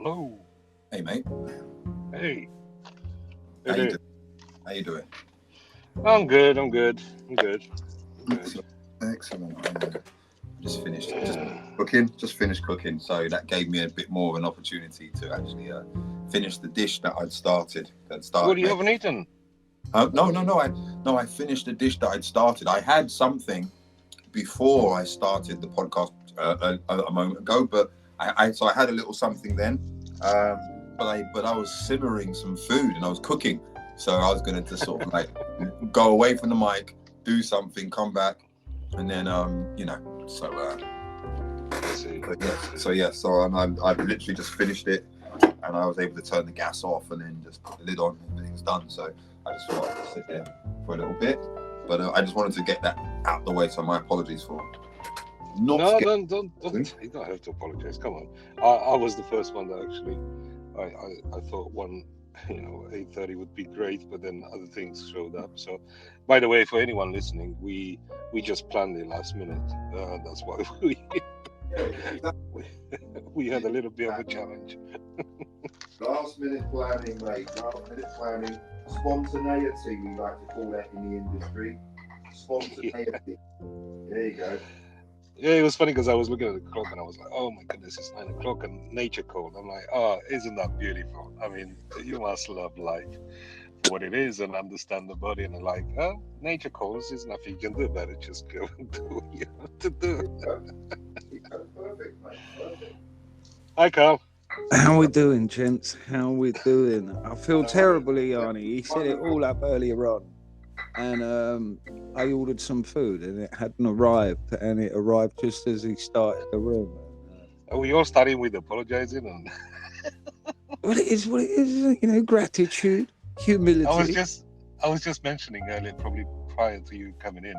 Hello. Hey, mate. Hey. How Hey you there. doing? How you doing? I'm good. I'm good. I'm good. I'm good. Excellent. Excellent. I just finished Yeah. cooking. Just finished cooking, so that gave me a bit more of an opportunity to actually finish the dish that I'd started. What you making. haven't eaten? No. I finished the dish that I'd started. I had something before I started the podcast a moment ago, but I had a little something then. But I was simmering some food and I was cooking, so I was going to just sort of like go away from the mic, do something, come back, and then I see. so I've literally just finished it, and I was able to turn the gas off and then just put the lid on. And everything's done. So I just thought I'd sit there for a little bit, but I just wanted to get that out the way. So my apologies for not. No, don't. You don't have to apologize. Come on. I was the first one that actually. I thought 8:30 would be great, but then other things showed up. So, by the way, for anyone listening, we just planned it last minute. That's why we had a little bit of a challenge. Last minute planning, mate. Last minute planning. Spontaneity, we like to call that in the industry. Spontaneity. There you go. Yeah, it was funny because I was looking at the clock and I was like, "Oh my goodness, it's 9 o'clock and nature called." I'm like, "Oh, isn't that beautiful?" I mean, you must love life for what it is and understand the body. And I'm like, "Oh, nature calls. There's nothing you can do about it. Just go and do what you have to do." Perfect, mate. Perfect. Hi, Karl. How we doing, gents? How we doing? I feel terrible, Iheanyi. He set it all up earlier on, and I ordered some food, and it hadn't arrived, and it arrived just as he started the room. Are we all starting with apologizing? And Well, it is what it is, gratitude, humility. I was just mentioning earlier, probably prior to you coming in,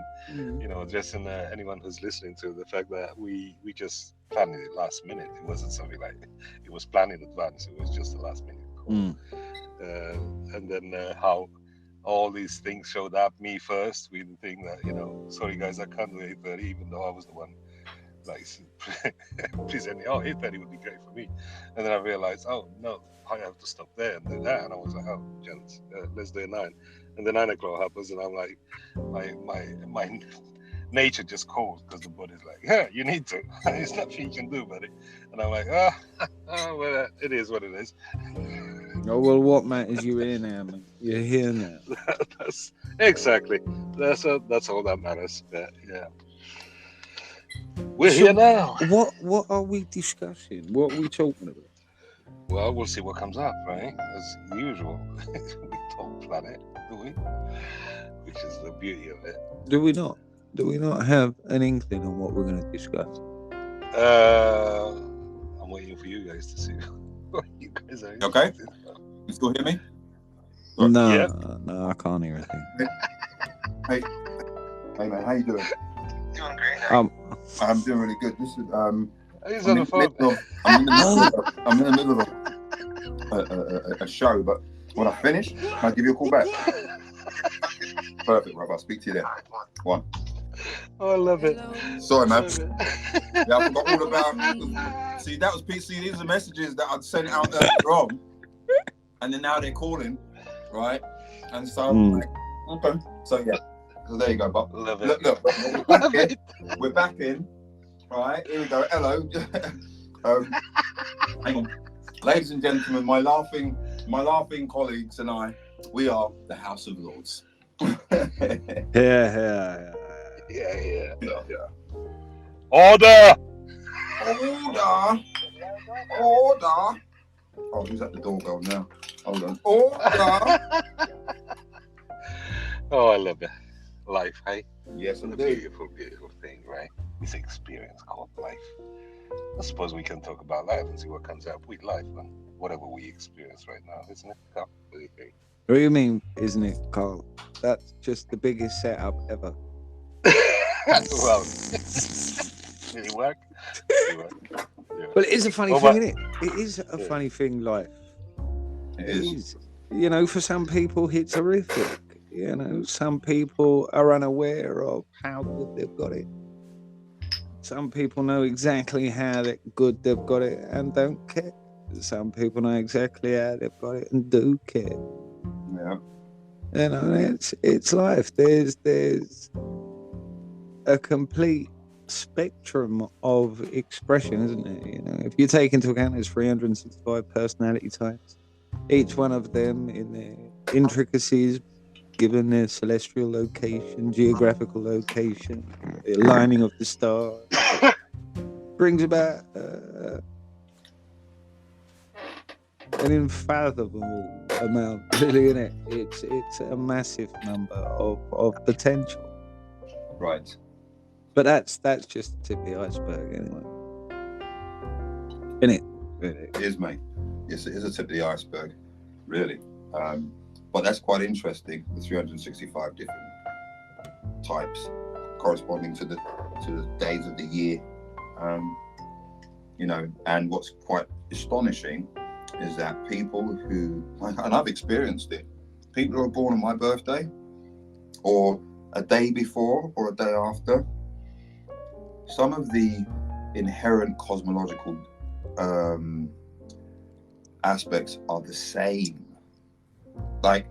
addressing anyone who's listening to the fact that we just planned it last minute. It wasn't something like it was planned in advance. It was just a last minute call. And then how all these things showed up. Me first with the thing that, sorry guys, I can't do 8:30, even though I was the one like presenting. Oh, 8:30 would be great for me. And then I realized, oh no, I have to stop there and do that. And I was like, oh, gents, let's do it 9. And then 9 o'clock happens, and I'm like, my nature just calls because the body's like, yeah, you need to. There's nothing you can do about it. And I'm like, well, it is what it is. Oh well, what matters? You're here now, man. You're here now. That's exactly. That's all that matters. Yeah. We're here now. What are we discussing? What are we talking about? Well, we'll see what comes up, right? As usual, we don't plan it, do we? Which is the beauty of it. Do we not? Do we not have an inkling on what we're going to discuss? I'm waiting for you guys to see what you guys are. Okay. You still hear me? No, Yeah. no, I can't hear a thing. Hey man, how you doing? Doing great. I'm doing really good. This is He's on the phone. I'm in the middle of a show, but when I finish, I'll give you a call back. Perfect, Rob. I'll speak to you then. One. Oh, I love it. Sorry, man. Yeah, I forgot all about. See, that was PC. These are messages that I'd sent out earlier on, and then now they're calling, right? And so I'm like, okay. So yeah. So there you go, Bob. Love it. Look, we're back in. Right, here we go. Hello. Hang on. Ladies and gentlemen, my laughing colleagues and I, we are the House of Lords. Yeah. Order! Oh, who's at the doorbell now? Hold on. Order! Oh, I love it. Life, hey? Yes, It's a indeed. beautiful, beautiful thing, right? This experience called life. I suppose we can talk about life and see what comes up with life and whatever we experience right now, isn't it? Carl? What do you think? What do you mean, isn't it, Karl? That's just the biggest setup ever. Well, did it work? Yeah. But it is a funny thing, isn't it? It is a funny thing, life. It is. For some people, it's horrific. Some people are unaware of how good they've got it. Some people know exactly how good they've got it and don't care. some people know exactly how they've got it and do care. Yeah. You know, it's life. There's a complete spectrum of expression, isn't it? You know, if you take into account there's 365 personality types, each one of them in their intricacies, given their celestial location, geographical location, the aligning of the stars, brings about an unfathomable amount, really, isn't it? It's a massive number of potential. Right. But that's just the tip of the iceberg, anyway. Isn't it? Really? It is, mate. Yes, it is a tip of the iceberg, really. But that's quite interesting. The 365 different types corresponding to the days of the year. You know, and what's quite astonishing is that people who, and I've experienced it, people who are born on my birthday, or a day before, or a day after, some of the inherent cosmological aspects are the same. Like,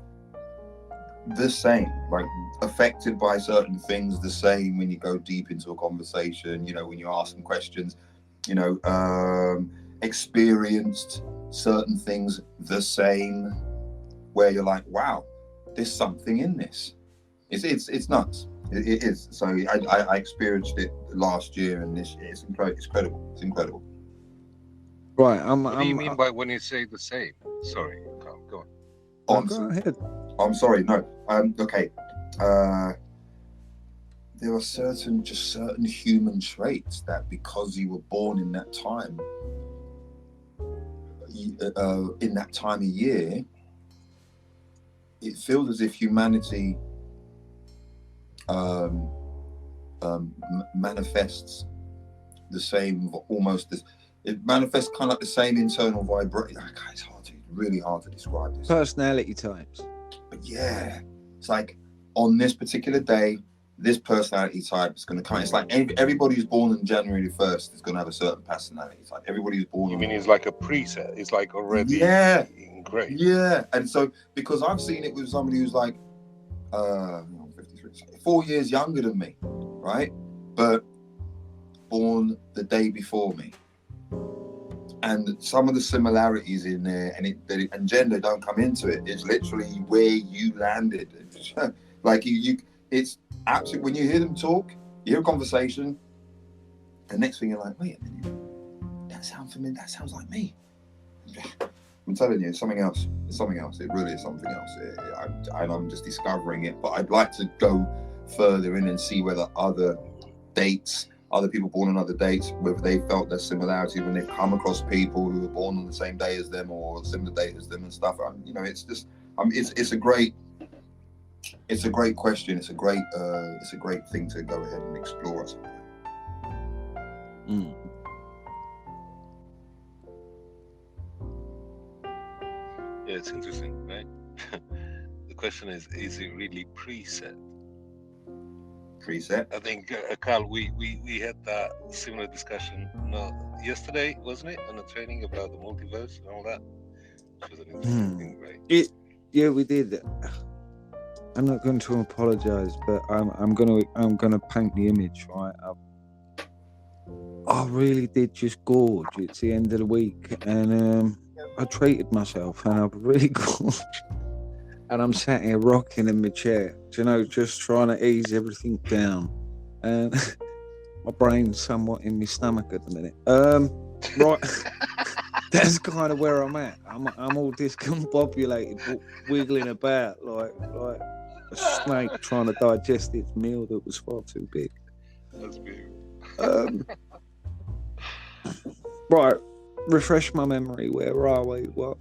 the same. Like, affected by certain things, the same when you go deep into a conversation, you know, when you ask them questions, you know, experienced certain things the same, where you're like, wow, there's something in this. It's nuts. It is. So I experienced it last year, and it's incredible. It's incredible. Right. What do you mean by when you say the same? Sorry, Karl, go on. Go ahead. I'm sorry. No. Okay. There are certain human traits that, because you were born in that time, in that time of year, it feels as if humanity manifests the same, almost this. It manifests kind of like the same internal vibration. It's really hard to describe this. Personality types. But yeah, it's like on this particular day, this personality type is going to come. It's like everybody who's born on January 1st is going to have a certain personality type. Everybody who's born. You mean it's like a preset? It's like already engraved. Yeah, and so because I've seen it with somebody who's like 53, 4 years younger than me, right? But born the day before me. And some of the similarities in there, and gender don't come into it. It's literally where you landed. Like it's absolutely, when you hear them talk, you hear a conversation, the next thing you're like, wait a minute, that sounds familiar. That sounds like me. I'm telling you, it's something else. It's something else. It really is something else. I'm just discovering it, but I'd like to go further in and see whether other people born on other dates, whether they felt their similarity when they've come across people who were born on the same day as them or a similar date as them and stuff. You know, it's just, it's a great question. It's a great thing to go ahead and explore. Mm. Yeah, it's interesting, right? The question is it really preset? Preset. I think, Karl, we had that similar discussion yesterday, wasn't it, on the training about the multiverse and all that, which was an interesting thing, right? Yeah, we did. I'm not going to apologize, but I'm gonna paint the image, right? I really did just gorge. It's the end of the week, and I treated myself, and I've really gorged. And I'm sat here rocking in my chair, you know, just trying to ease everything down. And my brain's somewhat in my stomach at the minute. Right, that's kind of where I'm at. I'm all discombobulated, wiggling about like a snake trying to digest its meal that was far too big. That's beautiful. Right, refresh my memory. Where are we? What?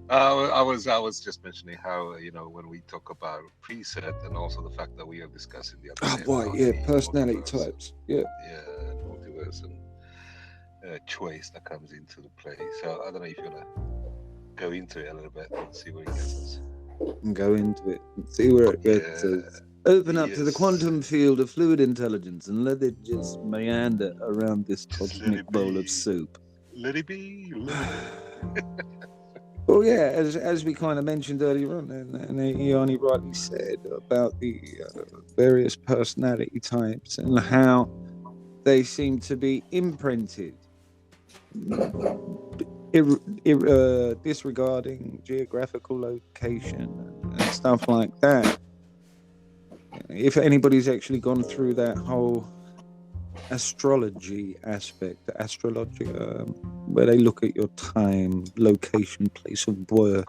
I was just mentioning how, you know, when we talk about preset and also the fact that we are discussing the other personality multiverse. Types. Yeah, multiverse and choice that comes into the play. So I don't know if you want to go into it a little bit and see where it gets us. And go into it and see where it gets us. Open up to the quantum field of fluid intelligence and let it just meander around this cosmic bowl of soup. Let it be. Well, yeah, as we kind of mentioned earlier on, and Iheanyi rightly said about the various personality types and how they seem to be imprinted, disregarding geographical location and stuff like that. If anybody's actually gone through that whole astrology aspect, where they look at your time, location, place of birth,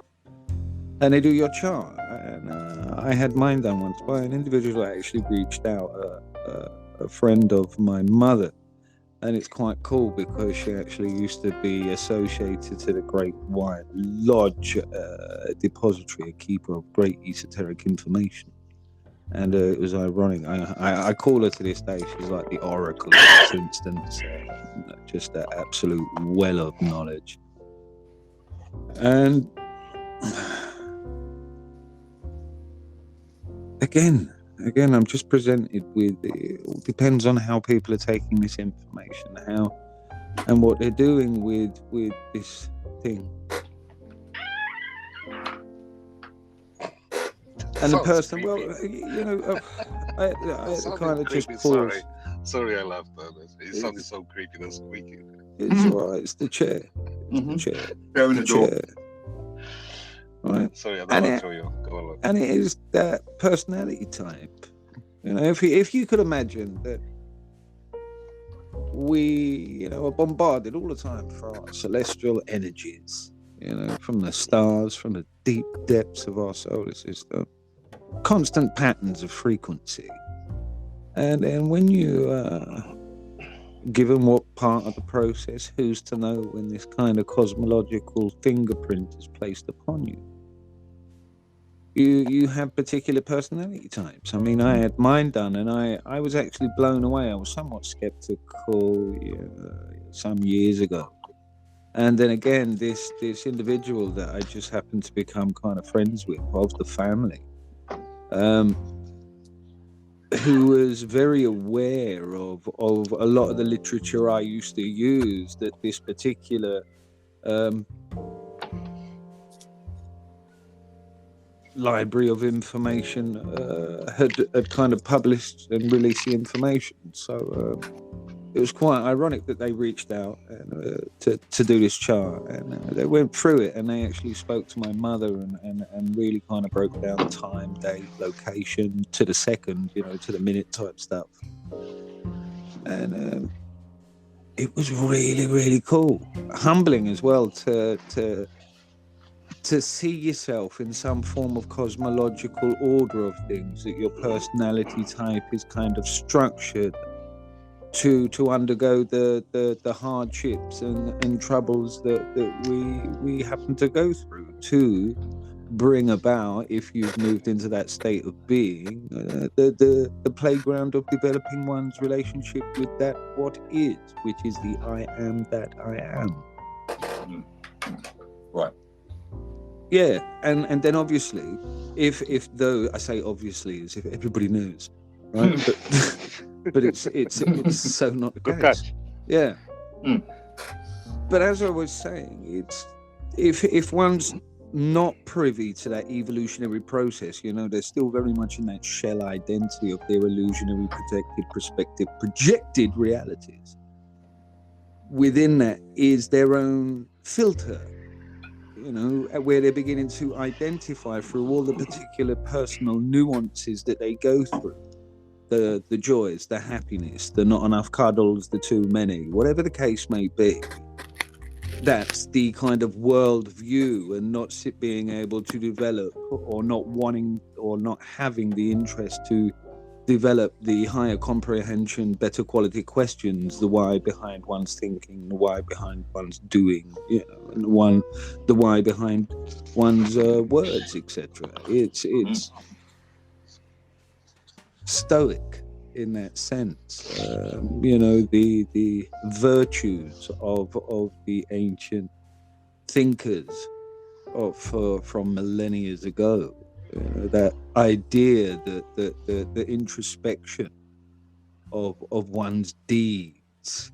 and they do your chart. And I had mine done once by an individual that actually reached out, a friend of my mother, and it's quite cool because she actually used to be associated to the Great White Lodge, depository, a keeper of great esoteric information. And it was ironic. I call her to this day. She's like the oracle in this instance. Just that absolute well of knowledge. And again, I'm just presented with, it all depends on how people are taking this information, how and what they're doing with this thing. And the person, creepy. well, you know, I kind of just creepy, pause. Sorry, I laughed. It sounded so creepy, that squeaking. It's all right. It's the chair. The chair. Open the door. Chair. Right. Sorry, I don't want to show you. Go on. And it is that personality type. You know, if you could imagine that we, you know, are bombarded all the time for our celestial energies, you know, from the stars, from the deep depths of our solar system, constant patterns of frequency. And then when you, given what part of the process, who's to know when this kind of cosmological fingerprint is placed upon you? You have particular personality types. I mean, I had mine done, and I was actually blown away. I was somewhat skeptical some years ago. And then again, this individual that I just happened to become kind of friends with, of the family, who was very aware of a lot of the literature I used to use, that this particular library of information had kind of published and released the information. So it was quite ironic that they reached out and, to do this chart, and they went through it, and they actually spoke to my mother and really kind of broke down time, date, location to the second, you know, to the minute type stuff. And it was really, really cool, humbling as well to see yourself in some form of cosmological order of things, that your personality type is kind of structured to undergo the hardships and troubles that we happen to go through, to bring about, if you've moved into that state of being, the playground of developing one's relationship with that what is, which is the I am that I am. Right. Yeah, and then obviously, if though I say obviously as if everybody knows, right? But it's so not the Good case. catch. Yeah. But as I was saying, it's if one's not privy to that evolutionary process, you know, they're still very much in that shell identity of their illusionary, protected, perspective, projected realities. Within that is their own filter, you know, where they're beginning to identify through all the particular personal nuances that they go through. The joys, the happiness, the not enough cuddles, the too many, whatever the case may be. That's the kind of world view, and not being able to develop, or not wanting or not having the interest to develop the higher comprehension, better quality questions, the why behind one's thinking, the why behind one's doing, you know, and the why behind one's words, etc. It's stoic in that sense. You know, the virtues of the ancient thinkers from millennia ago. That idea that the introspection of one's deeds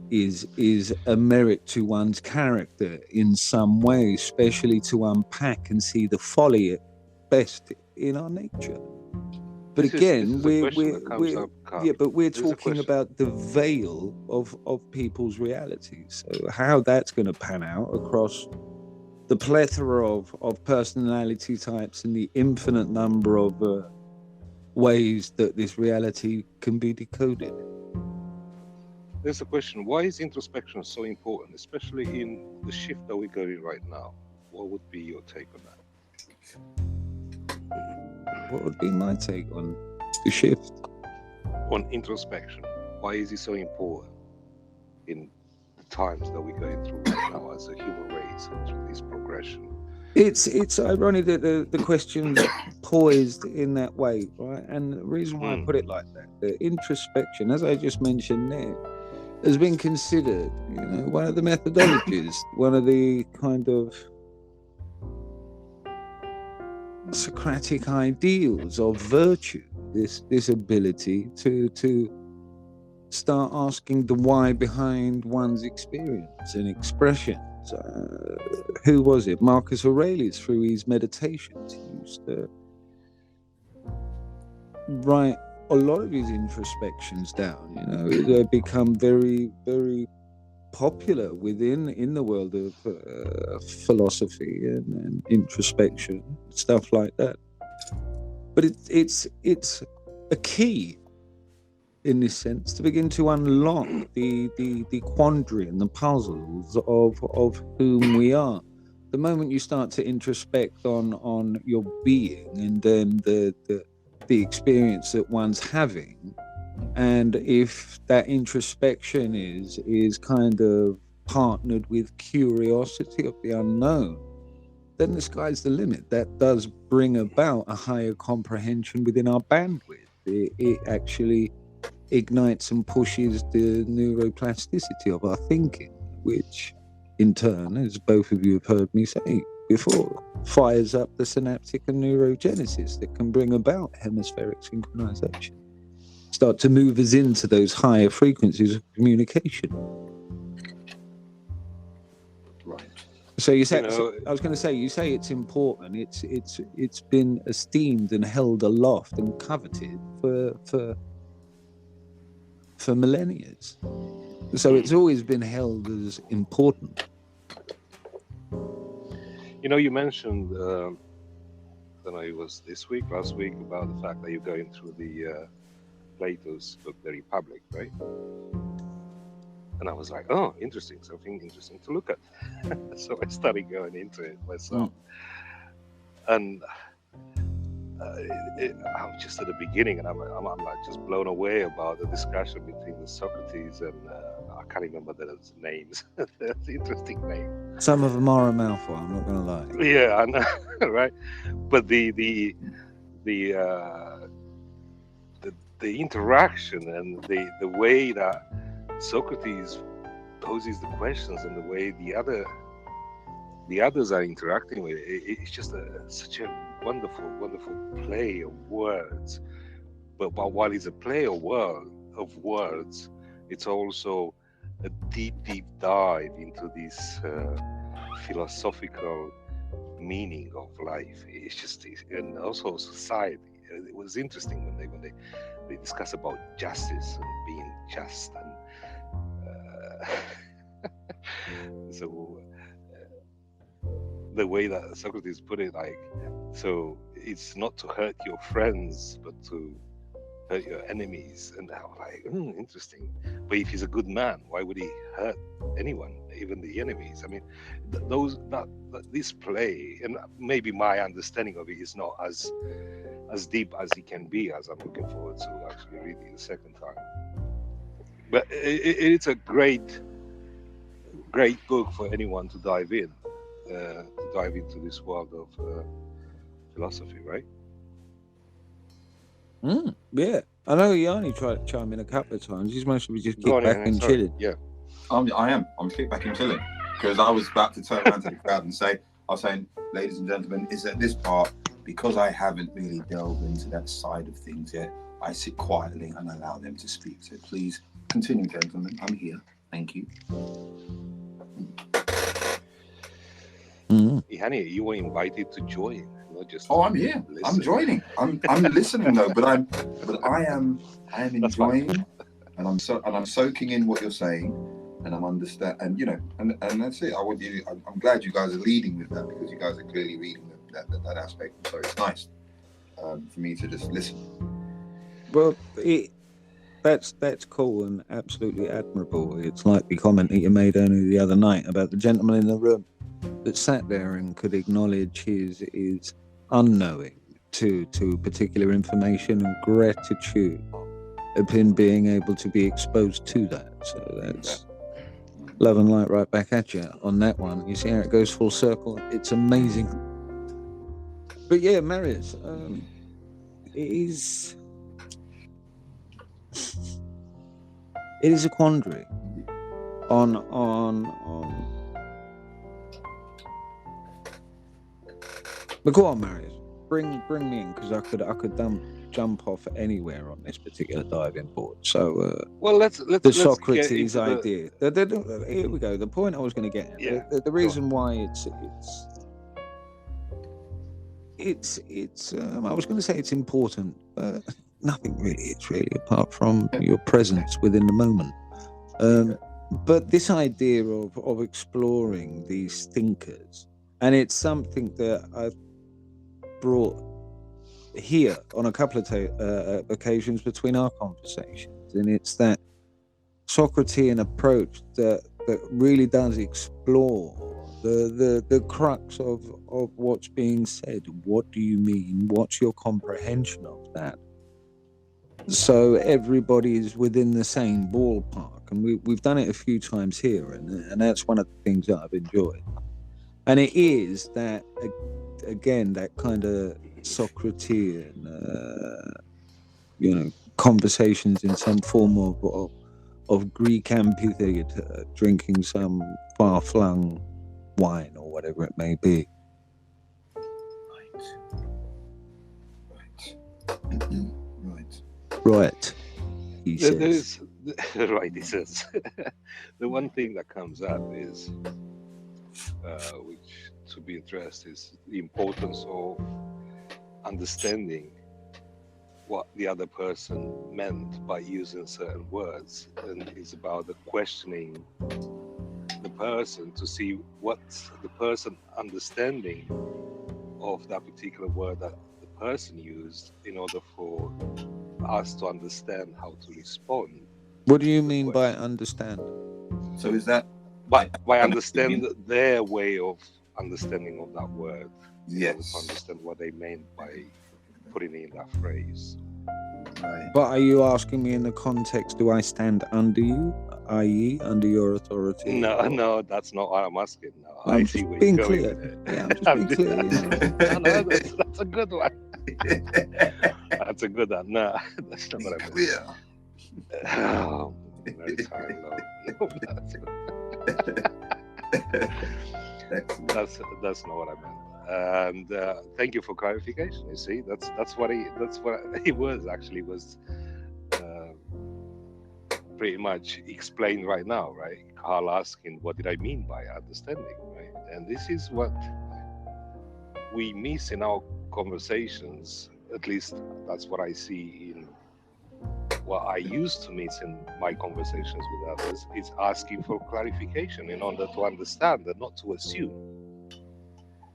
is a merit to one's character in some way, especially to unpack and see the folly at best in our nature. But this again, is a question that comes up, Karl. yeah, but we're This is a talking question. about the veil of people's realities. So how that's going to pan out across the plethora of personality types and the infinite number of ways that this reality can be decoded. There's a question: why is introspection so important, especially in the shift that we're going right now? What would be your take on that? What would be my take on the shift? On introspection, why is it so important in the times that we're going through right now as a human race through this progression? It's ironic that the question's poised in that way, right? And the reason why I put it like that, the introspection, as I just mentioned there, has been considered, one of the methodologies, one of the kind of Socratic ideals of virtue, this ability to start asking the why behind one's experience and expressions. Who was it? Marcus Aurelius, through his meditations, he used to write a lot of his introspections down. They become very, very popular in the world of philosophy and introspection, stuff like that. But it's a key, in this sense, to begin to unlock the quandary and the puzzles of whom we are. The moment you start to introspect on your being and then the experience that one's having, and if that introspection is kind of partnered with curiosity of the unknown, then the sky's the limit. That does bring about a higher comprehension within our bandwidth. It actually ignites and pushes the neuroplasticity of our thinking, which in turn, as both of you have heard me say before, fires up the synaptic and neurogenesis that can bring about hemispheric synchronization, start to move us into those higher frequencies of communication. Right. So you say, I was going to say, you say it's important. It's been esteemed and held aloft and coveted for millennia. So it's always been held as important. You mentioned, I don't know, it was last week, about the fact that you're going through the Plato's book, The Republic, right? And I was like, oh, interesting, something interesting to look at. So I started going into it myself. And I'm just at the beginning, and I'm like just blown away about the discussion between the Socrates and I can't remember the names. That's an interesting name. Some of them are a mouthful, I'm not going to lie. Yeah, I know, right? But the interaction and the way that Socrates poses the questions and the way the others are interacting with it, it's just such a wonderful play of words. But while it's a play of words, it's also a deep dive into this philosophical meaning of life. It's just, and also society. It was interesting when they discuss about justice and being just, and so the way that Socrates put it, like, so it's not to hurt your friends, but to hurt your enemies. And I was like, interesting. But if he's a good man, why would he hurt anyone, even the enemies? I mean, this play, and maybe my understanding of it is not as deep as it can be, as I'm looking forward to actually reading the second time. But it's a great book for anyone to dive into this world of philosophy, right? Yeah, I know Iheanyi tried to chime in a couple of times. He's mostly just kicked back and chilling. Yeah, I am. I'm kicked back and chilling, because I was about to turn around to the crowd and say, I was saying, ladies and gentlemen, is that this part, because I haven't really delved into that side of things yet, I sit quietly and allow them to speak. So please continue, gentlemen. I'm here. Thank you. Iheanyi, you were invited to join, not just. Oh, I'm here. Listen. I'm joining. I'm listening though, but I am enjoying, and I'm soaking in what you're saying, and I'm understand, and and that's it. I'm glad you guys are leading with that, because you guys are clearly reading that aspect. So it's nice for me to just listen. Well, that's cool and absolutely admirable. It's like the comment that you made only the other night about the gentleman in the room that sat there and could acknowledge his unknowing to particular information and gratitude of him being able to be exposed to that. So that's love and light right back at you on that one. You see how it goes full circle? It's amazing. But yeah, Marius, it is a quandary on but go on, Marius, bring me in, because I could jump off anywhere on this particular diving board. So well, let's the Socrates idea. Here we go. The point I was going to get at. Yeah, the reason why it's I was going to say it's important, but nothing really is really, apart from your presence within the moment. But this idea of exploring these thinkers, and it's something that I've brought here on a couple of occasions between our conversations, and it's that Socratean approach that really does explore the crux of what's being said. What do you mean? What's your comprehension of that? So everybody is within the same ballpark, and we've done it a few times here, and that's one of the things that I've enjoyed. And it is that, again, that kind of Socratean, conversations in some form of Greek amphitheater, drinking some far-flung wine or whatever it may be. Right. He says. Right, he says. The one thing that comes up is, which to be addressed, is the importance of understanding what the other person meant by using certain words, and it's about the questioning the person to see what's the person understanding of that particular word that the person used, in order for us to understand how to respond. What do you mean by understand? So is that by understand their way of understanding of that word? Yes. To understand what they meant by putting it in that phrase. Right. But are you asking me in the context, do I stand under you, i.e. under your authority? No, that's not what I'm asking. No, I'm I just see where being you're going clear. with it. Yeah, I'm just being clear. No, that's a good one. That's a good one. No, that's not what I meant. Clear. Oh, very tired, no, that's not what I meant. And thank you for clarification. You see, that's what he was pretty much explained right now, right? Karl asking, what did I mean by understanding, right? And this is what we miss in our conversations. At least that's what I see in what I used to miss in my conversations with others, is asking for clarification in order to understand and not to assume,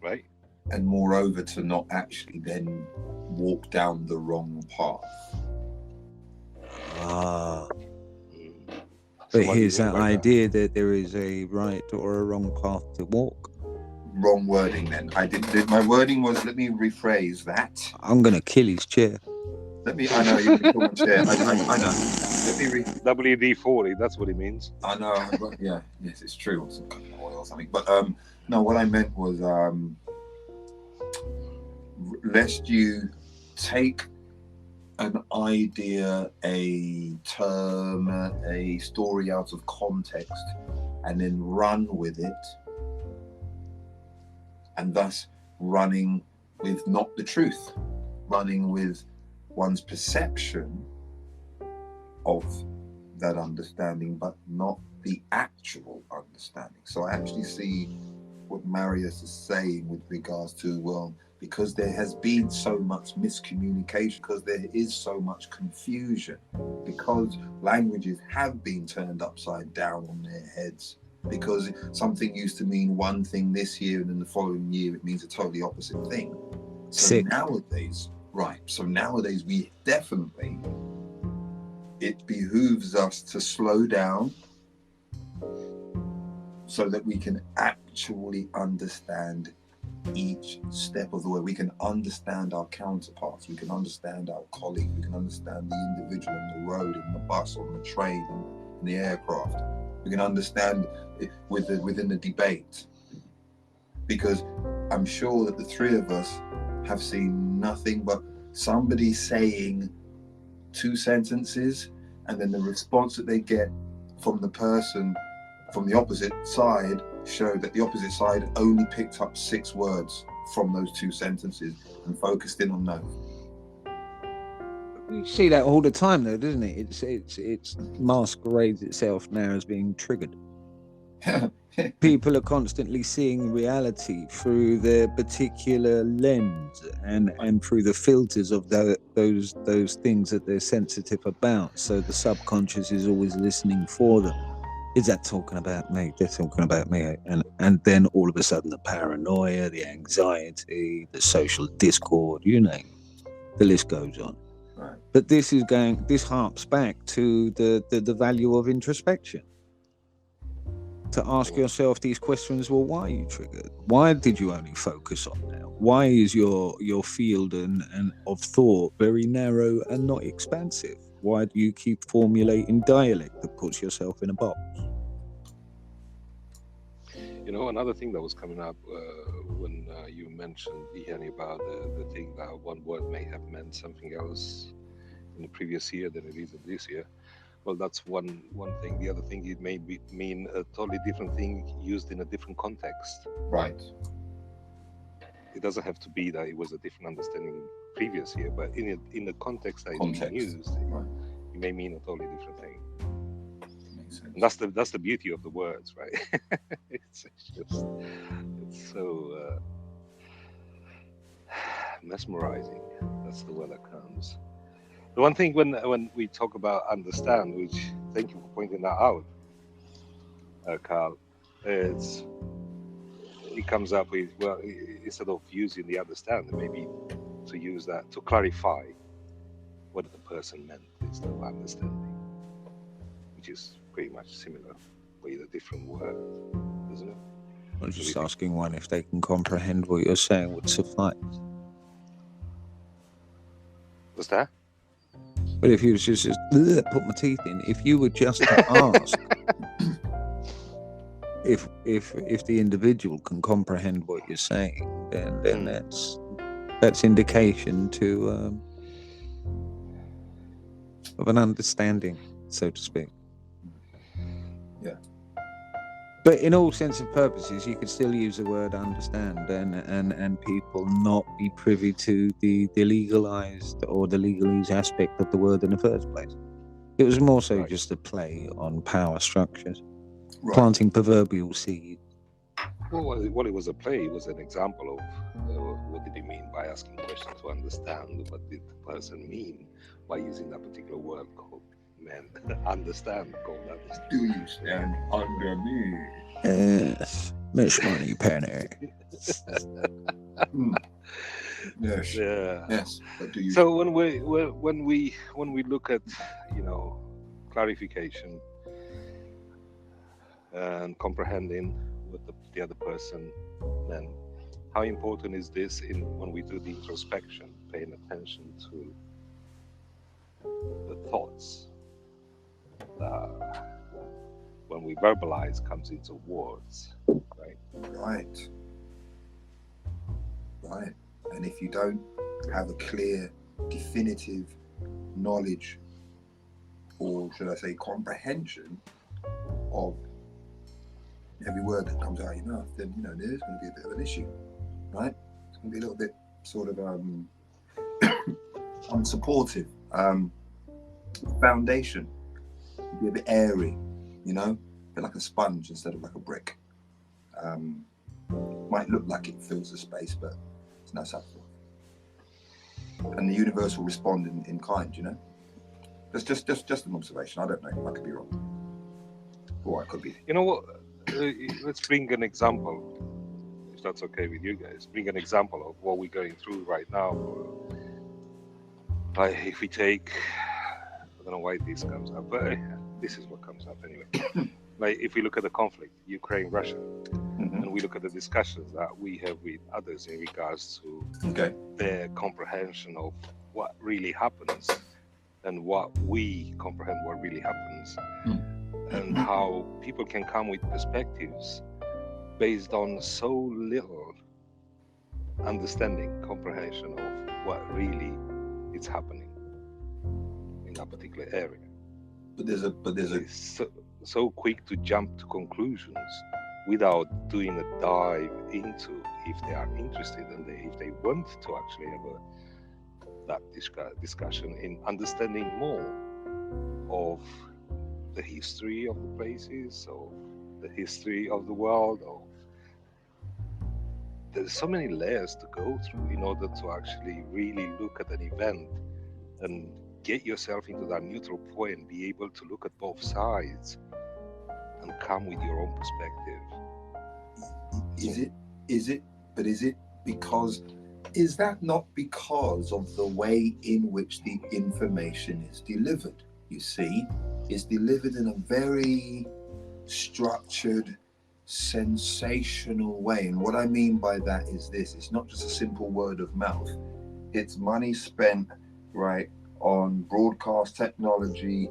right? And moreover, to not actually then walk down the wrong path. But here's that idea that there is a right or a wrong path to walk. Wrong wording then. My wording was, let me rephrase that. I'm going to kill his chair. I know, you can kill my chair. I know. WD-40, that's what it means. I know, but yeah, yes, it's true. Some kind of oil or something. But no, what I meant was, lest you take an idea, a term, a story out of context, and then run with it, and thus running with not the truth, running with one's perception of that understanding, but not the actual understanding. So I actually see what Marius is saying with regards to, well, because there has been so much miscommunication, because there is so much confusion, because languages have been turned upside down on their heads, because something used to mean one thing this year and then the following year it means a totally opposite thing. So nowadays, we definitely, it behooves us to slow down so that we can actually understand each step of the way. We can understand our counterparts, we can understand our colleagues, we can understand the individual on the road, in the bus, on the train, in the aircraft. We can understand it within the debate. Because I'm sure that the three of us have seen nothing but somebody saying two sentences, and then the response that they get from the person from the opposite side showed that the opposite side only picked up 6 words from those 2 sentences and focused in on those. You see that all the time, though, doesn't it? It's masquerades itself now as being triggered. People are constantly seeing reality through their particular lens and through the filters of those things that they're sensitive about. So the subconscious is always listening for them. Is that talking about me? They're talking about me. And then all of a sudden the paranoia, the anxiety, the social discord, you name it. The list goes on. Right. But this harps back to the value of introspection. To ask yourself these questions, well, why are you triggered? Why did you only focus on that? Why is your field and of thought very narrow and not expansive? Why do you keep formulating dialect that puts yourself in a box? You know, another thing that was coming up when you mentioned, Iheanyi, about the thing that one word may have meant something else in the previous year than it is in this year. Well, that's one thing. The other thing, it may mean a totally different thing used in a different context. Right. It doesn't have to be that it was a different understanding previous year, but in the context that it's being used, right, it may mean a totally different thing. Makes sense. And that's the beauty of the words, right? it's so mesmerizing. That's the word that comes. The one thing when we talk about understand, which thank you for pointing that out, Karl, it comes up with, well, instead of using the understand, maybe to use that to clarify what the person meant instead of understanding, which is pretty much similar, but a different word, isn't it? I'm just asking one if they can comprehend what you're saying would suffice. What's that? But if you was just put my teeth in, if you were just to ask if the individual can comprehend what you're saying, then that's indication to of an understanding, so to speak. Yeah. But in all sense of purposes, you could still use the word understand and people not be privy to the legalized or the legalese aspect of the word in the first place. It was more so just a play on power structures, planting proverbial seeds. Well, it was a play. It was an example of what did he mean by asking questions to understand what did the person mean by using that particular word called understand. Do you stand under me? Yes, Miss Money Penny. Yes. Yeah. Yes. But do you? So when we look at, you know, clarification and comprehending what the other person meant, how important is this when we do the introspection, paying attention to the thoughts that when we verbalize comes into words, right? Right. And if you don't have a clear, definitive knowledge, or should I say comprehension of every word that comes out of your mouth, then there's going to be a bit of an issue, right? It's going to be a little bit sort of unsupportive. Foundation be a bit airy, bit like a sponge instead of like a brick. Might look like it fills the space, but it's no such thing. And the universe will respond in kind, you know. That's just an observation. I don't know. I could be wrong, or I could be. You know what? Let's bring an example, if that's okay with you guys. Bring an example of what we're going through right now. Like if we take, I don't know why this comes up, but this is what comes up anyway. Like if we look at the conflict, Ukraine-Russia, and we look at the discussions that we have with others in regards to their comprehension of what really happens and what we comprehend what really happens, and how people can come with perspectives based on so little understanding, comprehension of what really is happening in that particular area. But there's a so quick to jump to conclusions without doing a dive into, if they are interested and if they want to actually have that discussion in understanding more of the history of the places, of the history of the world. There's so many layers to go through in order to actually really look at an event and get yourself into that neutral point and be able to look at both sides and come with your own perspective. Is that not because of the way in which the information is delivered? You see, it's delivered in a very structured, sensational way. And what I mean by that is this: it's not just a simple word of mouth. It's money spent, right, on broadcast technology,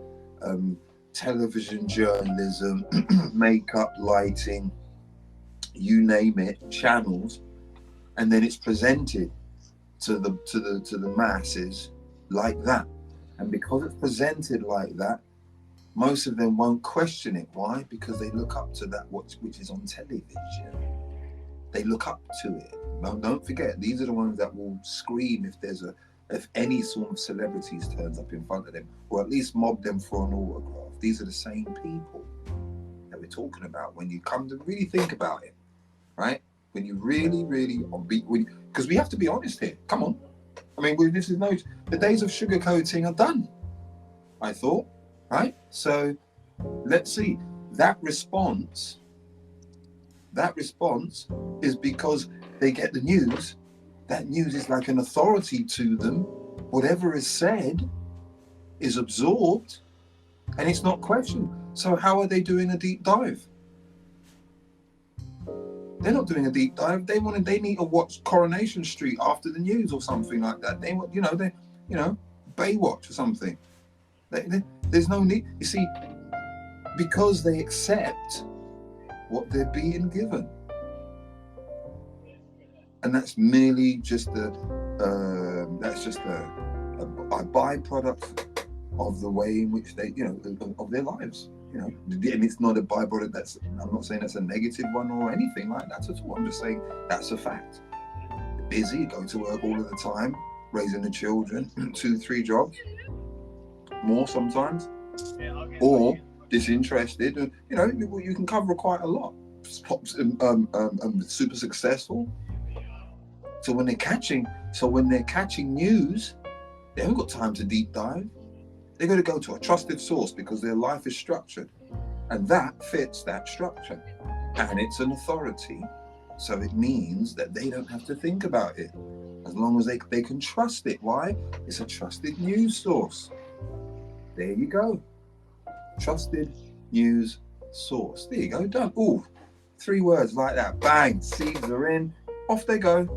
television journalism, makeup, lighting, you name it, channels, and then it's presented to the masses like that. And because it's presented like that, most of them won't question it. Why? Because they look up to that which is on television. They look up to it. No, don't forget, these are the ones that will scream if any sort of celebrities turns up in front of them, or at least mob them for an autograph. These are the same people that we're talking about when you come to really think about it, right? When you really, because we have to be honest here. Come on. I mean, the days of sugarcoating are done, I thought, right? So let's see. That response is because they get the news. That news is like an authority to them. Whatever is said is absorbed and it's not questioned. So how are they doing a deep dive? They're not doing a deep dive. They need to watch Coronation Street after the news or something like that. They want, Baywatch or something. There's no need. You see, because they accept what they're being given, and that's merely just a byproduct of the way in which they, of their lives. And it's not a byproduct I'm not saying that's a negative one or anything like that at all. I'm just saying that's a fact. Busy, going to work all of the time, raising the children, 2-3 jobs, more sometimes, or disinterested. You can cover quite a lot. Super successful. So when they're catching news, they haven't got time to deep dive. They're going to go to a trusted source because their life is structured, and that fits that structure, and it's an authority. So it means that they don't have to think about it, as long as they can trust it. Why? It's a trusted news source. There you go. Trusted news source. There you go. Done. Ooh, 3 words like that. Bang. Seeds are in. Off they go.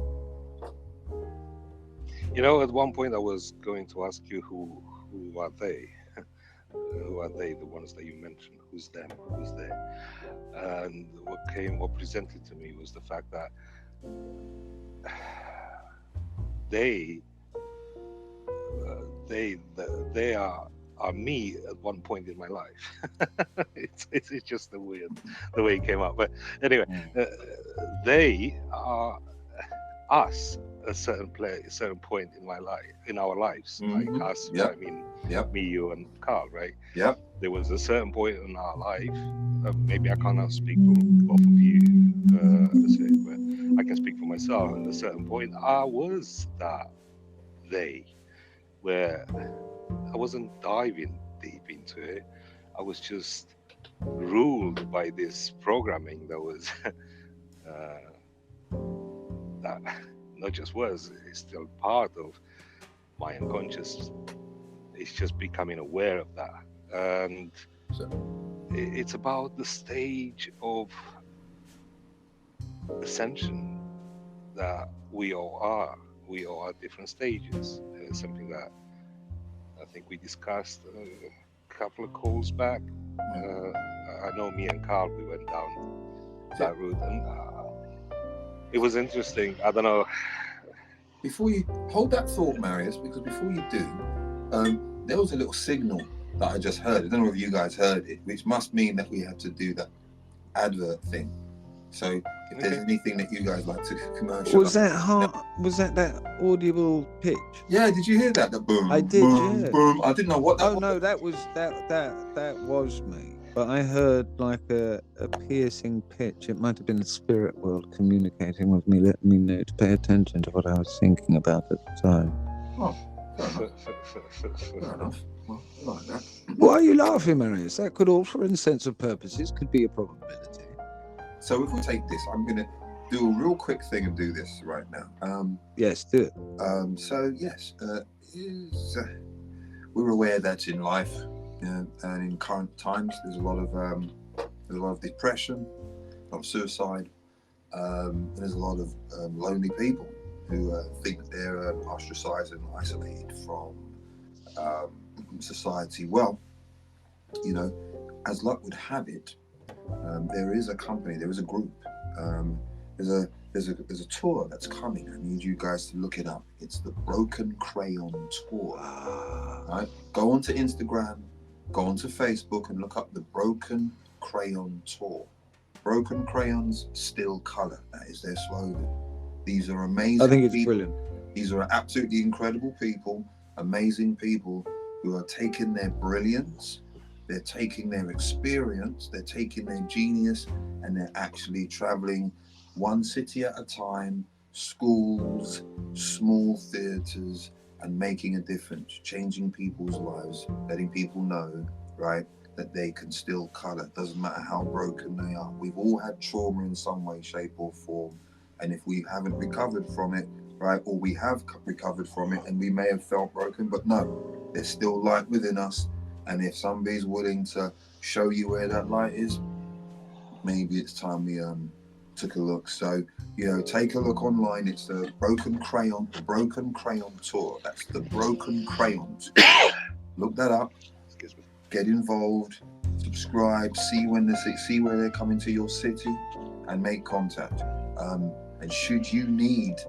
At one point I was going to ask you who are they? Who are they, the ones that you mentioned? Who's them? Who's they? And what presented to me was the fact that they are me at one point in my life. it's just the way it came out. But anyway, they are us a certain point in my life, in our lives, Mhm. like us. Yep. I mean, Yep. me, you, and Karl, right? Yep. There was a certain point in our life. Maybe I cannot speak for both of you, but I can speak for myself. At a certain point, I was that where I wasn't diving deep into it. I was just ruled by this programming that was that not just was, it's still part of my unconscious. It's just becoming aware of that. And it's about the stage of ascension that we all are. We all are at different stages. It's something that I think we discussed a couple of calls back. I know me and Karl, we went down that route, and it was interesting. I don't know. Before you hold that thought, Marius, because before you do, there was a little signal that I just heard. I don't know if you guys heard it, which must mean that we had to do that advert thing. So if there's anything that you guys like to commercialize. Was that audible pitch? Yeah, did you hear that? The boom. I did, boom, yeah. boom. I didn't know what that was. Oh no, that was me. But I heard like a piercing pitch. It might have been the spirit world communicating with me, letting me know to pay attention to what I was thinking about at the time. Oh, fair enough. Well, I like that. Why are you laughing, Marius? That could all, for intents of purposes, could be a probability. So if we take this, I'm going to do a real quick thing and do this right now. Yes, do it. So yes, we're aware that in life and in current times, there's a lot of depression, a lot of suicide, and there's a lot of lonely people who think that they're ostracized and isolated from society. Well, you know, as luck would have it, there is a company, there is a group, there's a tour that's coming. I need you guys to look it up. It's the Broken Crayon Tour. Right? Go onto Instagram, go onto Facebook, and look up the Broken Crayon Tour. Broken crayons, still color. That is their slogan. These are amazing. I think it's people. brilliant. These are absolutely incredible people, amazing people who are taking their brilliance, they're taking their experience, they're taking their genius, and they're actually traveling one city at a time, schools, small theaters, and making a difference, changing people's lives, letting people know, right, that they can still color. Doesn't matter how broken they are. We've all had trauma in some way, shape, or form. And if we haven't recovered from it, right, or we have recovered from it and we may have felt broken, but no, there's still light within us. And if somebody's willing to show you where that light is, maybe it's time we took a look. So, you know, take a look online. It's the Broken Crayon Tour. That's the Broken Crayons. Look that up. Get involved, subscribe, see where they're coming to your city, and make contact. And should you need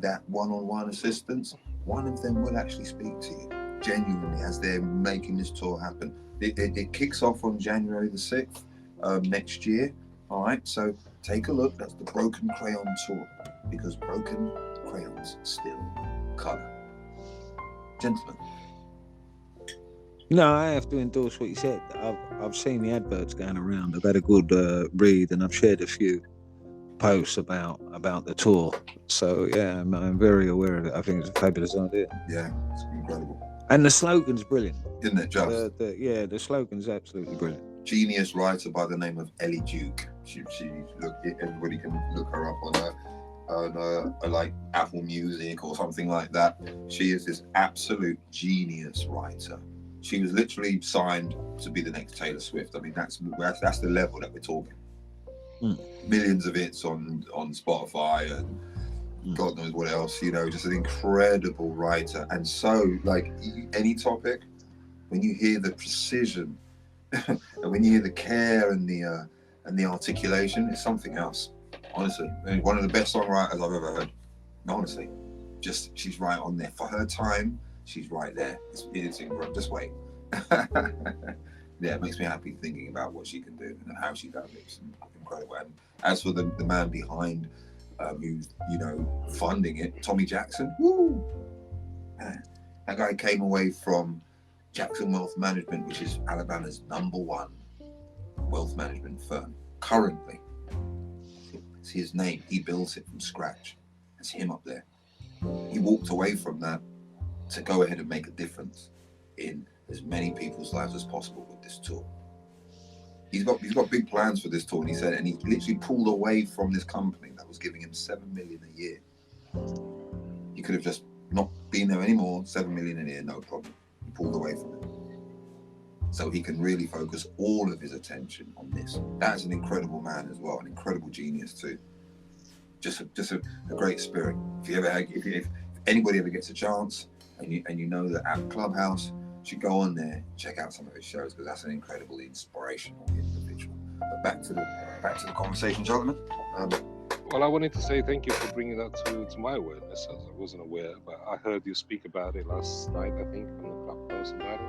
that one-on-one assistance, one of them will actually speak to you genuinely as they're making this tour happen. It kicks off on January the 6th next year. All right, so take a look. That's the Broken Crayon Tour, because broken crayons still color. Gentlemen. No, I have to endorse what you said. I've seen the adverts going around. I've had a good read, and I've shared a few posts about the tour. So yeah, I'm very aware of it. I think it's a fabulous idea. Yeah, it's incredible. And the slogan's brilliant. Isn't it just? The slogan's absolutely brilliant. Genius writer by the name of Ellie Duke. She everybody can look her up on like Apple Music or something like that. She is this absolute genius writer. She was literally signed to be the next Taylor Swift. I mean, that's the level that we're talking. Millions of hits on Spotify and God knows what else. You know, just an incredible writer. And so, like any topic, when you hear the precision and when you hear the care and the articulation, it's something else. Honestly, one of the best songwriters I've ever heard. Honestly, just she's right on there for her time. She's right there. It's incredible. Just wait. Yeah, it makes me happy thinking about what she can do and how she does it. It's incredible. And as for the man behind who's, funding it, Tommy Jackson. Woo! That guy came away from Jackson Wealth Management, which is Alabama's #1 wealth management firm currently. See his name, he built it from scratch. It's him up there. He walked away from that to go ahead and make a difference in as many people's lives as possible with this tour. He's got big plans for this tour, and he said, and he literally pulled away from this company that was giving him $7 million a year. He could have just not been there anymore, $7 million a year, no problem. He pulled away from it. So he can really focus all of his attention on this. That's an incredible man as well, an incredible genius too. Just a great spirit. If anybody ever gets a chance, and you know that at Clubhouse, you should go on there, check out some of his shows, because that's an incredibly inspirational individual. But back to the conversation, gentlemen. Well, I wanted to say thank you for bringing that to my awareness, as I wasn't aware, but I heard you speak about it last night, I think, on the Clubhouse about it.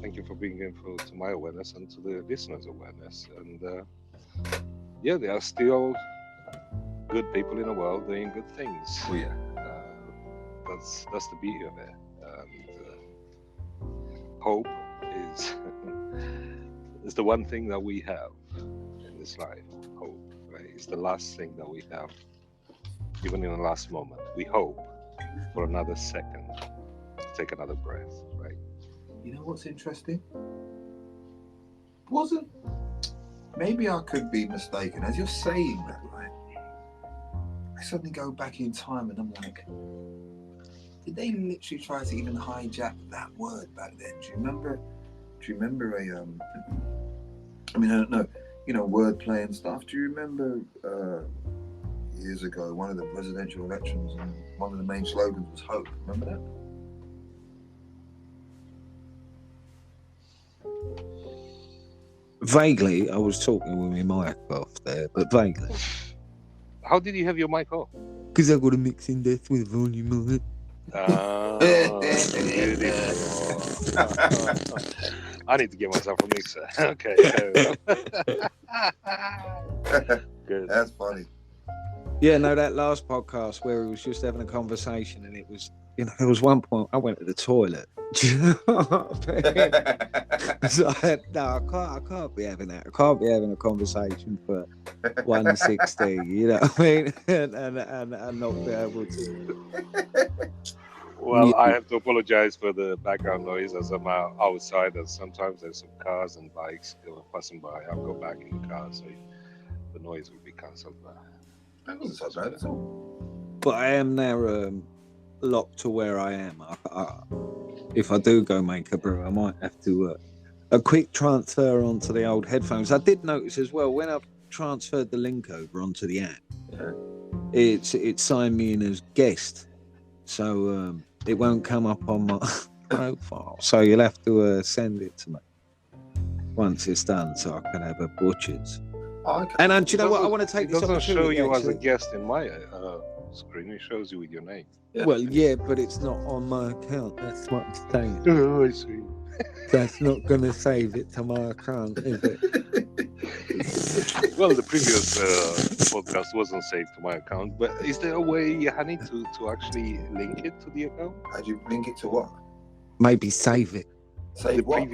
Thank you for bringing it to my awareness and to the listeners' awareness. And there are still good people in the world doing good things. Oh yeah. That's the beauty of it. Hope is the one thing that we have in this life. Hope, right? It's the last thing that we have, even in the last moment. We hope for another second to take another breath, right? You know what's interesting? Maybe I could be mistaken. As you're saying that, right? I suddenly go back in time and I'm like, did they literally try to even hijack that word back then? Do you remember I don't know, wordplay and stuff. Do you remember years ago, one of the presidential elections, and one of the main slogans was hope? Remember that? Vaguely, I was talking with my mic off there, but vaguely. How did you have your mic off? Because I got a mixing desk with volume on it. I need to get myself a mixer. Okay. Good. That's funny. Yeah, no, that last podcast where we was just having a conversation, and it was, there was one point I went to the toilet. Do you know what I mean? So I can't be having that. I can't be having a conversation for 160, you know what I mean? and not be able to. Well, I have to apologize for the background noise as I'm outside, and sometimes there's some cars and bikes passing by. I'll go back in the car, so the noise will be cancelled. That wasn't so bad at all. But I am now locked to where I am. If I do go make a brew, I might have to a quick transfer onto the old headphones. I did notice as well, when I've transferred the link over onto the app, it signed me in as guest, so it won't come up on my profile. So you'll have to send it to me once it's done, so I can have a butcher's. Oh, okay. And do you know what? I want to take this opportunity. It doesn't show you actually as a guest in my screen. It shows you with your name. Yeah. Well, yeah, but it's not on my account. That's what I'm saying. Oh, I see. That's not going to save it to my account, is it? Well, the previous podcast wasn't saved to my account, but is there a way, Iheanyi, to actually link it to the account? How do you link it to what? Maybe save it. Save what?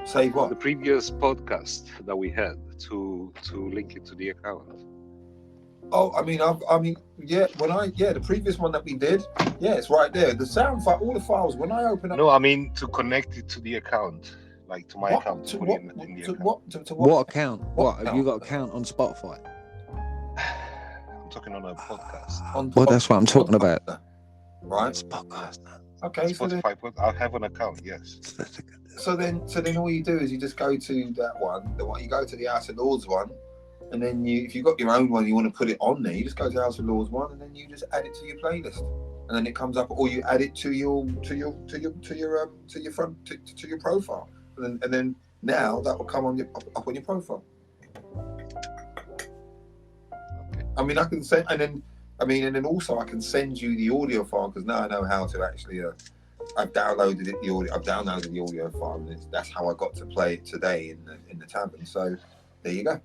Save what? The previous podcast that we had to link it to the account. Oh, the previous one that we did, it's right there. The sound file, all the files. When I open up, no, I mean to connect it to the account, like to my account. To what? What account? What account? Have you got an account on Spotify? I'm talking on a podcast. Well, that's what I'm talking about. Right, it's podcast. Okay, Spotify. I have an account. Yes. So then all you do is you just go to that one. The one you go to the House of Lords one. And then if you've got your own one, you want to put it on there, you just go to House of Lords one, and then you just add it to your playlist, and then it comes up, or you add it to your profile, and then now that will come up on your profile. I mean, I can send, and then also I can send you the audio file, because now I know how to actually. I've downloaded the audio file, and that's how I got to play it today in the tavern. So there you go.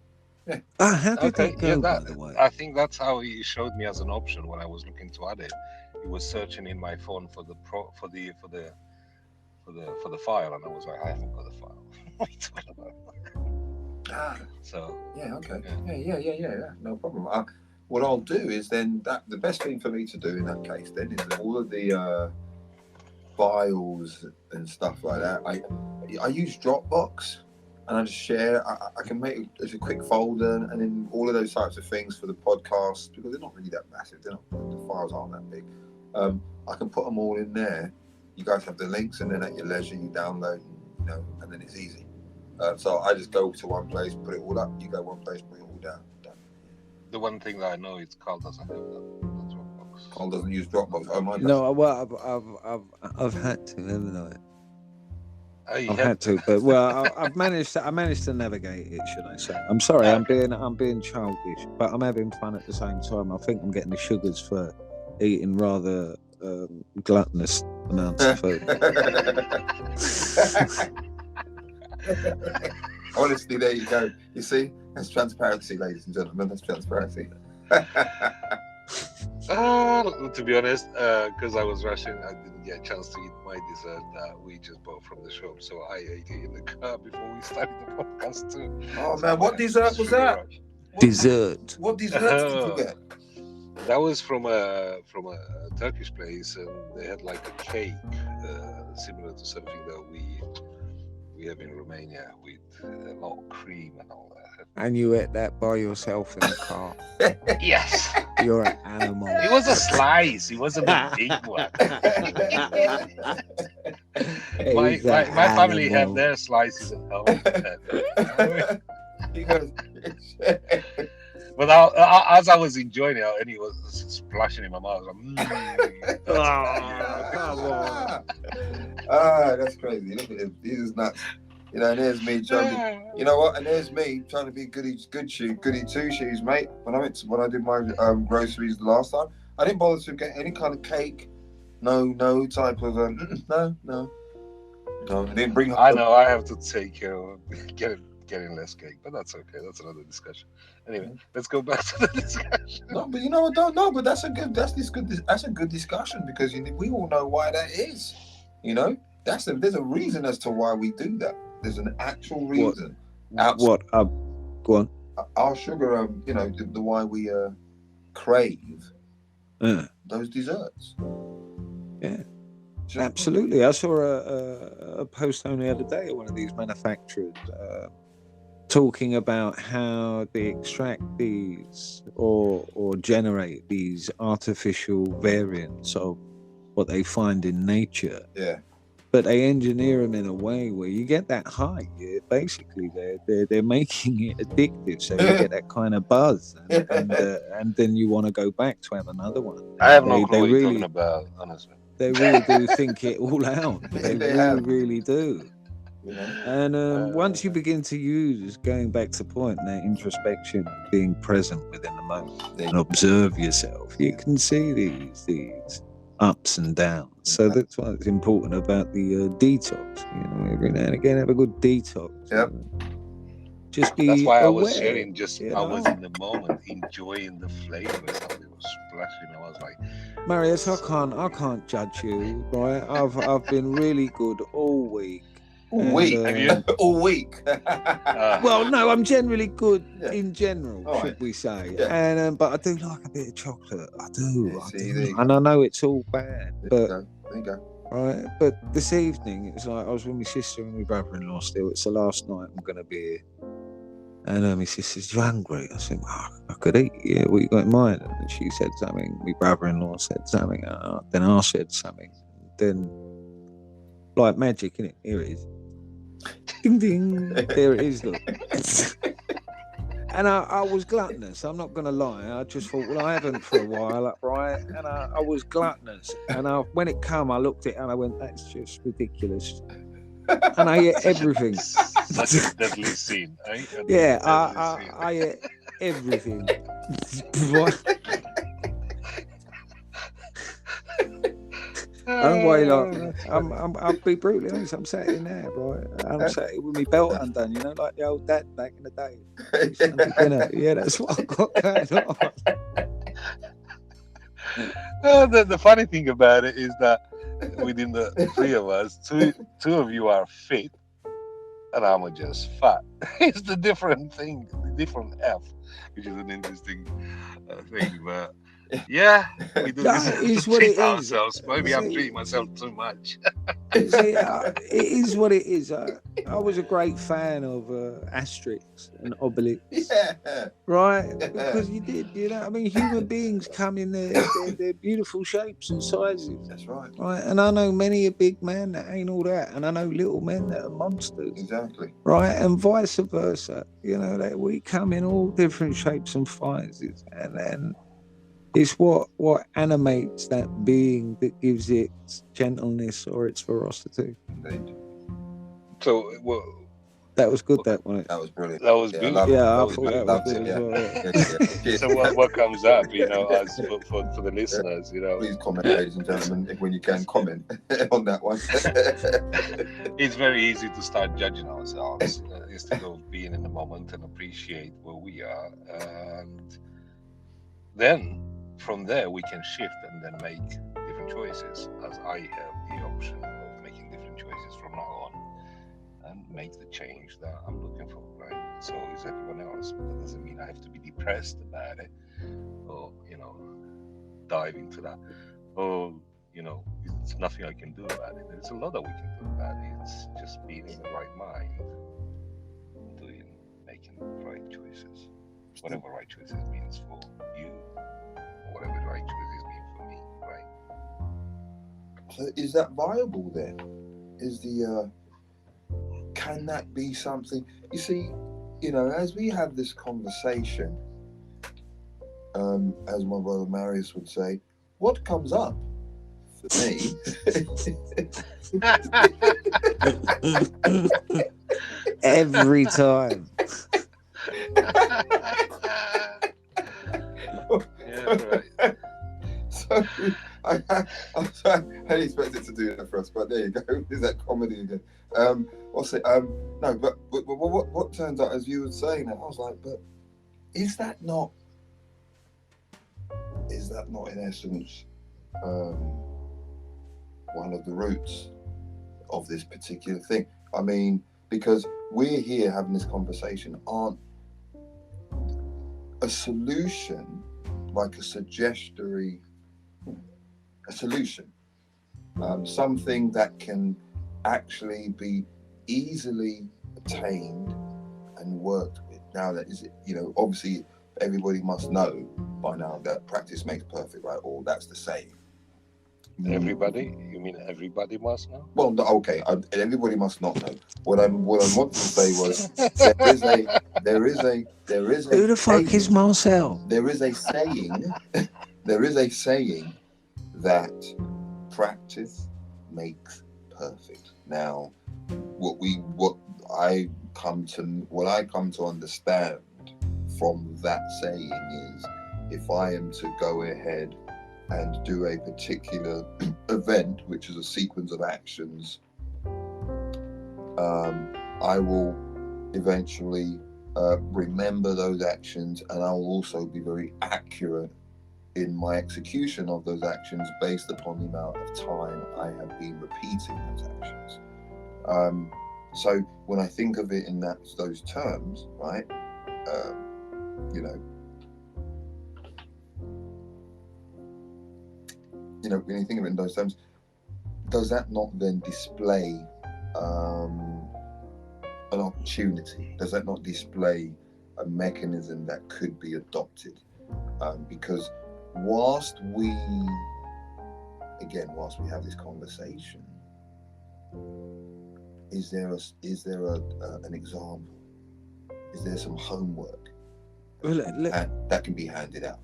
How did Okay, that go, yeah, by the way? I think that's how he showed me as an option when I was looking to add it. He was searching in my phone for the file, and I was like, I haven't got the file. What are you talking about? So yeah, okay, yeah. No problem. What I'll do is then the best thing for me to do in that case then is all of the files and stuff like that. I use Dropbox, and I just share. I can make it as a quick folder, and then all of those types of things for the podcast, because they're not really that massive. The files aren't that big. I can put them all in there. You guys have the links, and then at your leisure you download, and then it's easy. So I just go to one place, put it all up. You go one place, put it all down. Done. the one thing that I know is Karl doesn't have that Dropbox. Karl doesn't use Dropbox. Oh my God. No, well, I've had to, haven't I? I've had to, but I managed to navigate it, should I say? I'm sorry, I'm being childish, but I'm having fun at the same time. I think I'm getting the sugars for eating rather gluttonous amounts of food. Honestly, there you go. You see, that's transparency, ladies and gentlemen. That's transparency. To be honest, because I was rushing, I didn't get a chance to eat my dessert that we just bought from the shop. So I ate it in the car before we started the podcast too. Oh man, what dessert was that? Dessert. What dessert did you get? That was from a Turkish place, and they had like a cake similar to something that we have in Romania with a lot of cream and all that. And you ate that by yourself in the car. Yes. You're an animal. It was a slice. It wasn't a big one. my family have their slices at home. But as I was enjoying it, and it was splashing in my mouth, I was like, come on. That's crazy. Look at him. This is nuts. And there's me trying to, and there's me trying to be goody two shoes, mate. When I did my groceries the last time, I didn't bother to get any kind of cake. No type of no. I didn't bring. I know I have to take care of getting less cake, but that's okay. That's another discussion. Anyway, let's go back to the discussion. No, but you know what? No, but that's a good discussion, because we all know why that is. There's a reason as to why we do that. There's an actual reason. Go on. Our sugar, the why we crave those desserts. Yeah, absolutely. I saw a post only the other day of one of these manufacturers talking about how they extract these or generate these artificial variants of what they find in nature. Yeah. But they engineer them in a way where you get that high. Basically, they're making it addictive, so you get that kind of buzz, and then you want to go back to have another one. I have no clue what you're talking about, honestly. They really do think it all out. They really do. And once you begin to use, going back to point, that introspection, being present within the moment, and observe yourself, you can see these ups and downs. So that's why it's important about the detox. Every now and again, have a good detox. Yep. Just be That's why aware, I was sharing. I was in the moment, enjoying the flavors. It was splashing. I was like, Marius, I can't judge you, right? I've been really good all week. All week. Well, no, I'm generally good in general, should we say? Yeah. And but I do like a bit of chocolate. I do. And I know it's all bad, but there you go. Right, but this evening it's like I was with my sister and my brother-in-law. Still, it's the last night I'm going to be here. And my sister said, "You hungry?" I said, I could eat. Yeah, what you got in mind? And she said something. My brother-in-law said something. Then I said something. Then, like magic, innit? Here it is. Ding ding. There it is. Look. And I was gluttonous. I'm not going to lie. I just thought, well, I haven't for a while, right? And I was gluttonous. And when it came, I looked at it and I went, "That's just ridiculous." And I ate everything. Such a deadly scene, eh? Yeah, I ate everything. Don't worry, like I'll be brutally honest. I'm sat in there, right? I'm sat here with my belt undone, you know, like the old dad back in the day. Sunday dinner. Yeah, that's what I've got going on. The funny thing about it is that within the three of us, two of you are fit, and I'm just fat. It's the different thing, the different F, which is an interesting thing. But yeah, we do No, this it is to what it treat is. ourselves. Maybe I'm See- treating myself too much. See, it is what it is. I was a great fan of Asterix and Obelix, Yeah. right? Because you did, you know. I mean, human beings come in their beautiful shapes and sizes, That's right. right? And I know many a big man that ain't all that, and I know little men that are monsters, Exactly. right? And vice versa. You know, that we come in all different shapes and sizes, and then it's what animates that being that gives it gentleness or its ferocity. Indeed. So, well, That was good, that one. That was brilliant. that was Yeah, I beautiful. love it. Yeah, I That was thought that beautiful. was Loved good it, as yeah. well. Yeah. Cheers. So what comes up, you know, as for the listeners, you know, Please comment, ladies and gentlemen, when you can comment on that one. it's very easy to start judging ourselves instead of being in the moment and appreciate where we are, and then from there we can shift and then make different choices, as I have the option of making different choices from now on and make the change that I'm looking for, right? So is everyone else, but that doesn't mean I have to be depressed about it or, you know, dive into that, or, you know, it's nothing I can do about it. There's a lot that we can do about it. It's just being in the right mind, making right choices, whatever right choices means for you, or whatever right choices mean for me, right? So is that viable then? Is the can that be something? You see, you know, as we have this conversation, as my brother Marius would say, what comes up for me Every time. Yeah, right. So I hadn't expected to do that for us, but there you go. Is that comedy again? What's it? No, but what turns out, as you were saying that, I was like, but is that not in essence one of the roots of this particular thing? I mean, because we're here having this conversation, aren't a solution like a suggestion, something that can actually be easily attained and worked with. Now, that is, you know, obviously everybody must know by now that practice makes perfect, right? Or that's the saying. Everybody? You mean everybody must know? Well, no, okay, everybody must not know. What I wanted to say was there is a Who the fuck saying, is Marcel? there is a saying that practice makes perfect. Now, what I come to understand from that saying is, if I am to go ahead and do a particular event, which is a sequence of actions, I will eventually remember those actions, and I will also be very accurate in my execution of those actions based upon the amount of time I have been repeating those actions. So when I think of it in those terms, right, you know, when you think of it in those terms, does that not then display an opportunity? Does that not display a mechanism that could be adopted? Because whilst we have this conversation, is there an example? Is there some homework that can be handed out?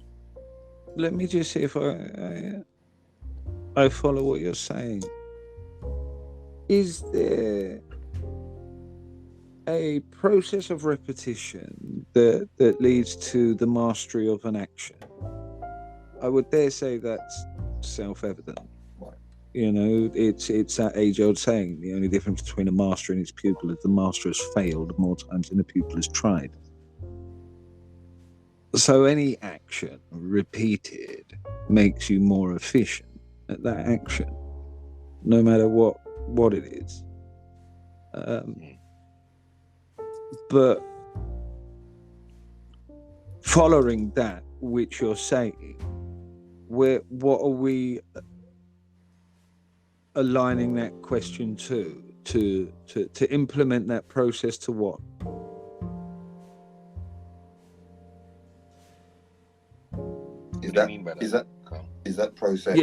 Let me just see if I follow what you're saying. Is there a process of repetition that leads to the mastery of an action? I would dare say that's self-evident. Right. You know, it's that age-old saying: the only difference between a master and his pupil is the master has failed more times than the pupil has tried. So any action repeated makes you more efficient at that action, no matter what it is. But following that which you're saying, what are we aligning that question to implement that process to what? Is that process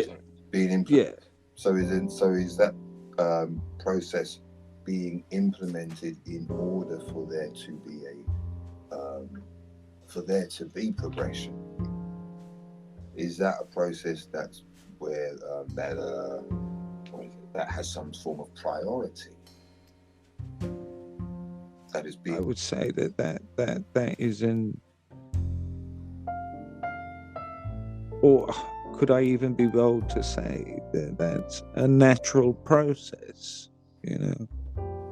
being implemented? Yeah. So is that process being implemented in order for there to be progression? Is that a process that's where that has some form of priority? That is being. I would say that is an. Or could I even be bold to say that that's a natural process? You know,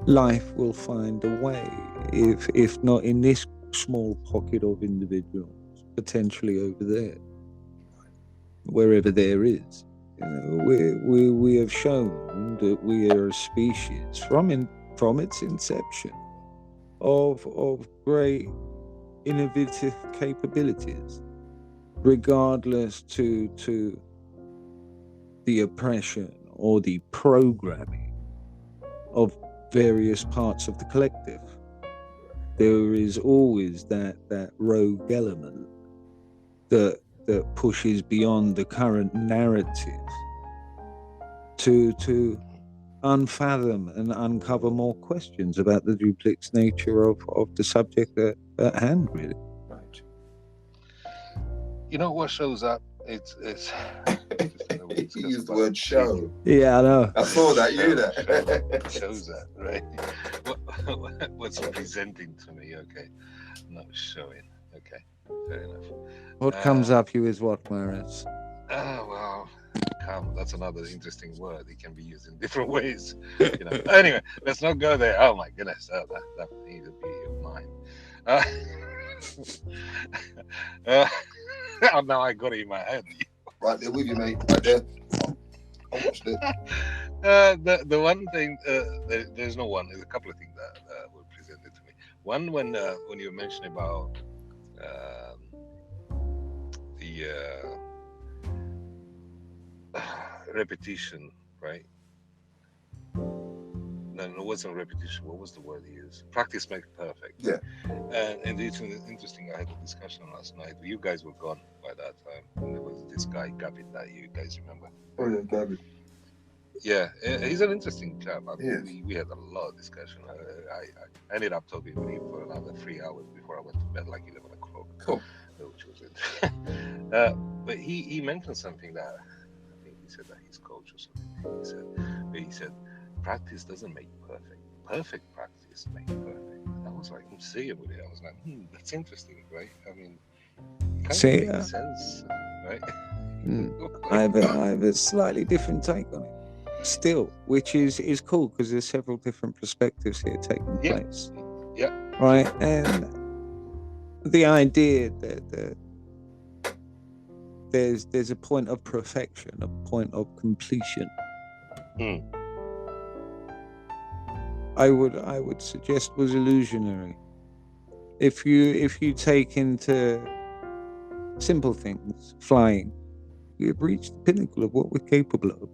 life will find a way, if not in this small pocket of individuals, potentially over there, wherever there is. You know, we have shown that we are a species from its inception of great innovative capabilities, regardless to the oppression or the programming of various parts of the collective. There is always that rogue element that pushes beyond the current narrative to unfathom and uncover more questions about the duplex nature of the subject at hand, really. Right. You know what shows up? It's You used the word show. Yeah, I know. I saw that. You that shows that, right? What's presenting to me? Okay, not showing. Okay, fair enough. What comes up you is what, Marius? Well, that's another interesting word. It can be used in different ways. You know. Anyway, let's not go there. Oh my goodness, that needs to be of mine. Oh, now I got it in my head. Right there with you, mate. Right there. I watched it. The one thing, there's no one. There's a couple of things that were presented to me. One, when you mentioned about the repetition, right? No, it wasn't repetition. What was the word he used? Practice makes perfect. Yeah. And it's interesting. I had a discussion last night. You guys were gone by that time. And there was this guy, Gavin, that you guys remember. Oh, yeah, Gavin. Yeah, he's an interesting chap. I mean, Yes. we had a lot of discussion. I ended up talking with him for another 3 hours before I went to bed, like 11 o'clock. Cool. Which was it. But he mentioned something that I think he said that he's coach or something. He said, practice doesn't make perfect. Perfect practice makes perfect. And I was like, I'm seeing with it. I was like, that's interesting, right? I mean, it kind of makes sense, right? I have a slightly different take on it. Still, which is cool because there's several different perspectives here taking place. Yeah. Right, and the idea that there's a point of perfection, a point of completion. I would suggest was illusionary. If you take into simple things, flying, we've reached the pinnacle of what we're capable of.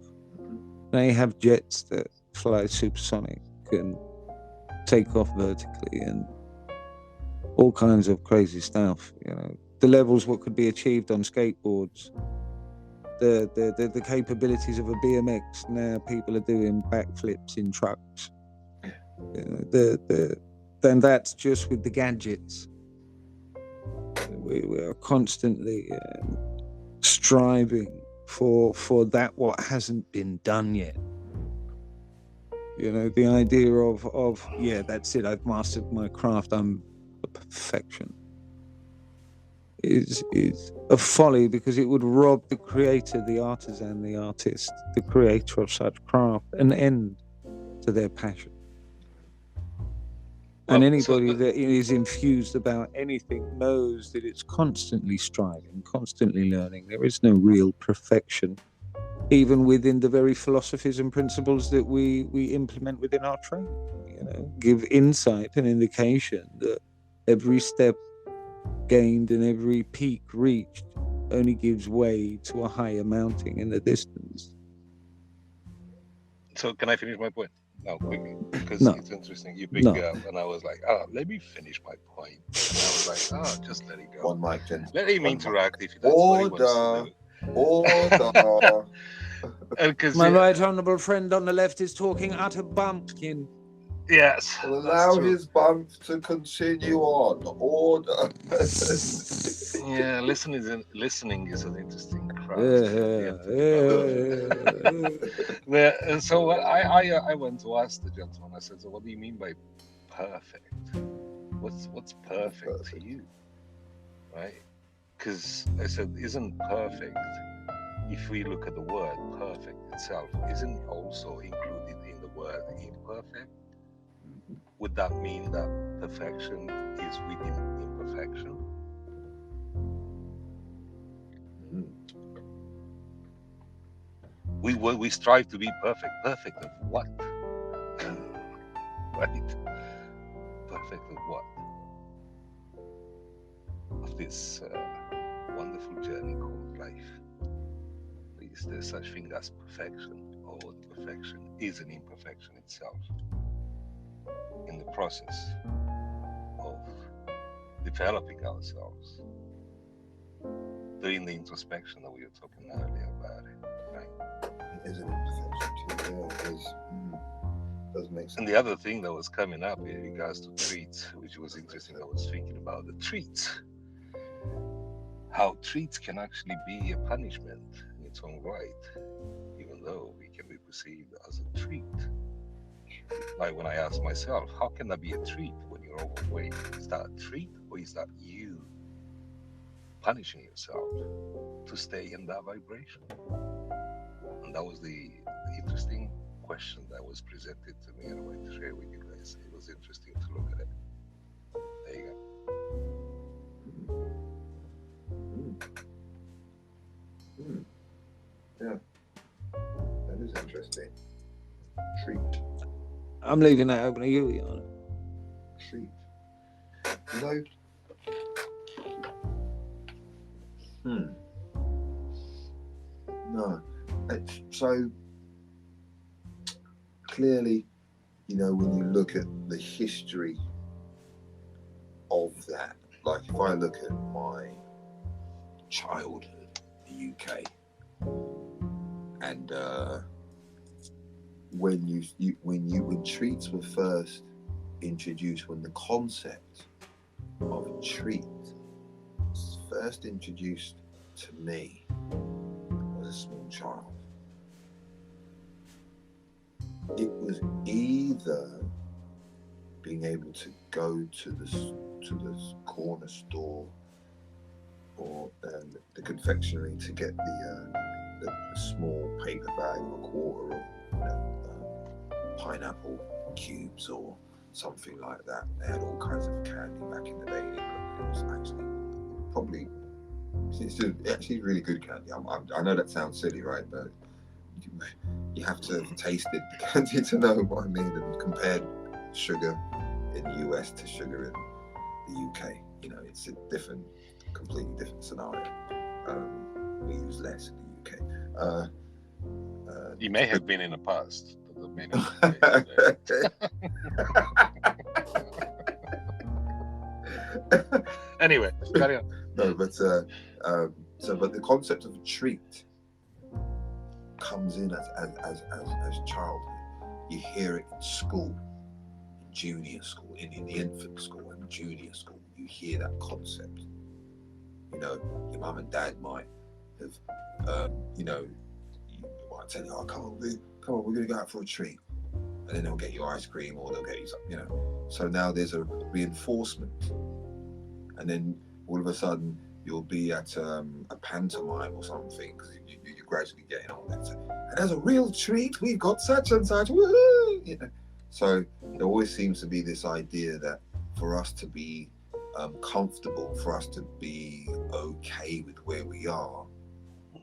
They have jets that fly supersonic and take off vertically and all kinds of crazy stuff. You know, the levels what could be achieved on skateboards, the capabilities of a BMX. Now people are doing backflips in trucks. You know, then that's just with the gadgets. We are constantly striving for that what hasn't been done yet. You know, the idea of yeah, that's it, I've mastered my craft, I'm a perfection. is a folly, because it would rob the creator, the artisan, the artist, the creator of such craft, an end to their passion. And anybody that is infused about anything knows that it's constantly striving, constantly learning. There is no real perfection, even within the very philosophies and principles that we implement within our training. You know, give insight and indication that every step gained and every peak reached only gives way to a higher mounting in the distance. So can I finish my point now quickly? Because it's interesting. You picked it up, and I was like, let me finish my point. And I was like, just let it go. One mic, then. Let him interact if that's what he wants to do. Order. My right honourable friend on the left is talking utter bumpkin. Yes. Allow his bump to continue on. Order. Yeah, listening is an interesting craft. So I went to ask the gentleman. I said, "So what do you mean by perfect? What's perfect to you, right?" Because I said, "Isn't perfect, if we look at the word perfect itself, isn't also included in the word imperfect? Would that mean that perfection is within imperfection?" We strive to be perfect. Perfect of what? Right? Perfect of what? Of this wonderful journey called life. Is there such thing as perfection, or the perfection is an imperfection itself in the process of developing ourselves, doing the introspection that we were talking earlier about it, right? It is an imperfection too. Yeah, it is. Doesn't make sense. And the other thing that was coming up in regards to treats, which was interesting, I was thinking about the treats. How treats can actually be a punishment in its own right, even though it can be perceived as a treat. Like when I ask myself, how can that be a treat when you're overweight? Is that a treat, or is that you punishing yourself to stay in that vibration? And that was the interesting question that was presented to me, and I wanted to share with you guys. It was interesting to look at it. There you go. Yeah, that is interesting. Treat. I'm leaving that open to you, Iheanyi. Treat. No. So clearly, when you look at the history of that, like if I look at my childhood, the UK, and when treats were first introduced, when the concept of a treat was first introduced to me as a small child, it was either being able to go to the corner store or the confectionery to get the small paper bag of a quarter of pineapple cubes or something like that. They had all kinds of candy back in the day. It was actually really good candy. I know that sounds silly, right? But you have to have tasted the candy to know what I mean, and compared sugar in the US to sugar in the UK. It's a completely different scenario. We use less in the UK. You may have been in the past. That may not be anyway, carry on. No, but the concept of a treat comes in as childhood. You hear it in school, in junior school, in the infant school and junior school. You hear that concept. Your mum and dad might have, you might tell you, "Oh, come on, we're going to go out for a treat," and then they'll get you ice cream or they'll get you something, So now there's a reinforcement, and then all of a sudden you'll be at a pantomime or something, because you're gradually getting on that. And as a real treat, we've got such and such. Woohoo! You know? So there always seems to be this idea that for us to be comfortable, for us to be okay with where we are,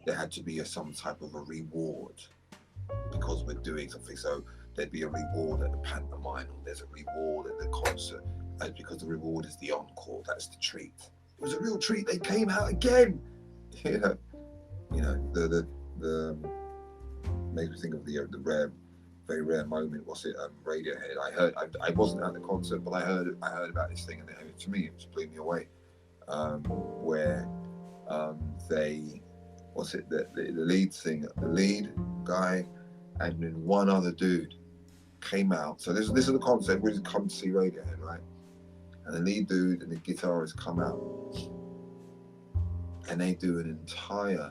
there had to be some type of a reward because we're doing something. So there'd be a reward at the pantomime, or there's a reward at the concert, and because the reward is the encore, that's the treat. It was a real treat. They came out again. You know, the makes me think of the rare, very rare moment. Was it Radiohead? I wasn't at the concert, but I heard about this thing, and to me it just blew me away. Where they, what's it, the lead singer, the lead guy, and then one other dude came out. So this is the concept. We just come to see Radiohead, right? And the lead dude and the guitarist come out, and they do an entire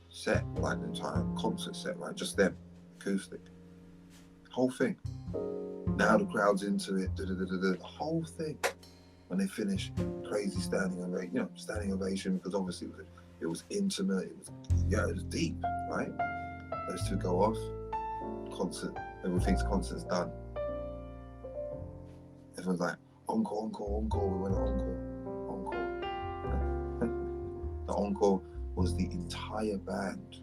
set, like an entire concert set, right? Just them, acoustic, whole thing. Now the crowd's into it, the whole thing. When they finish, crazy standing ovation, because obviously it was intimate. It was deep, right? Those two go off, concert. Everyone thinks concert's done. Everyone's like, encore, encore, encore. We went encore, encore. The encore was the entire band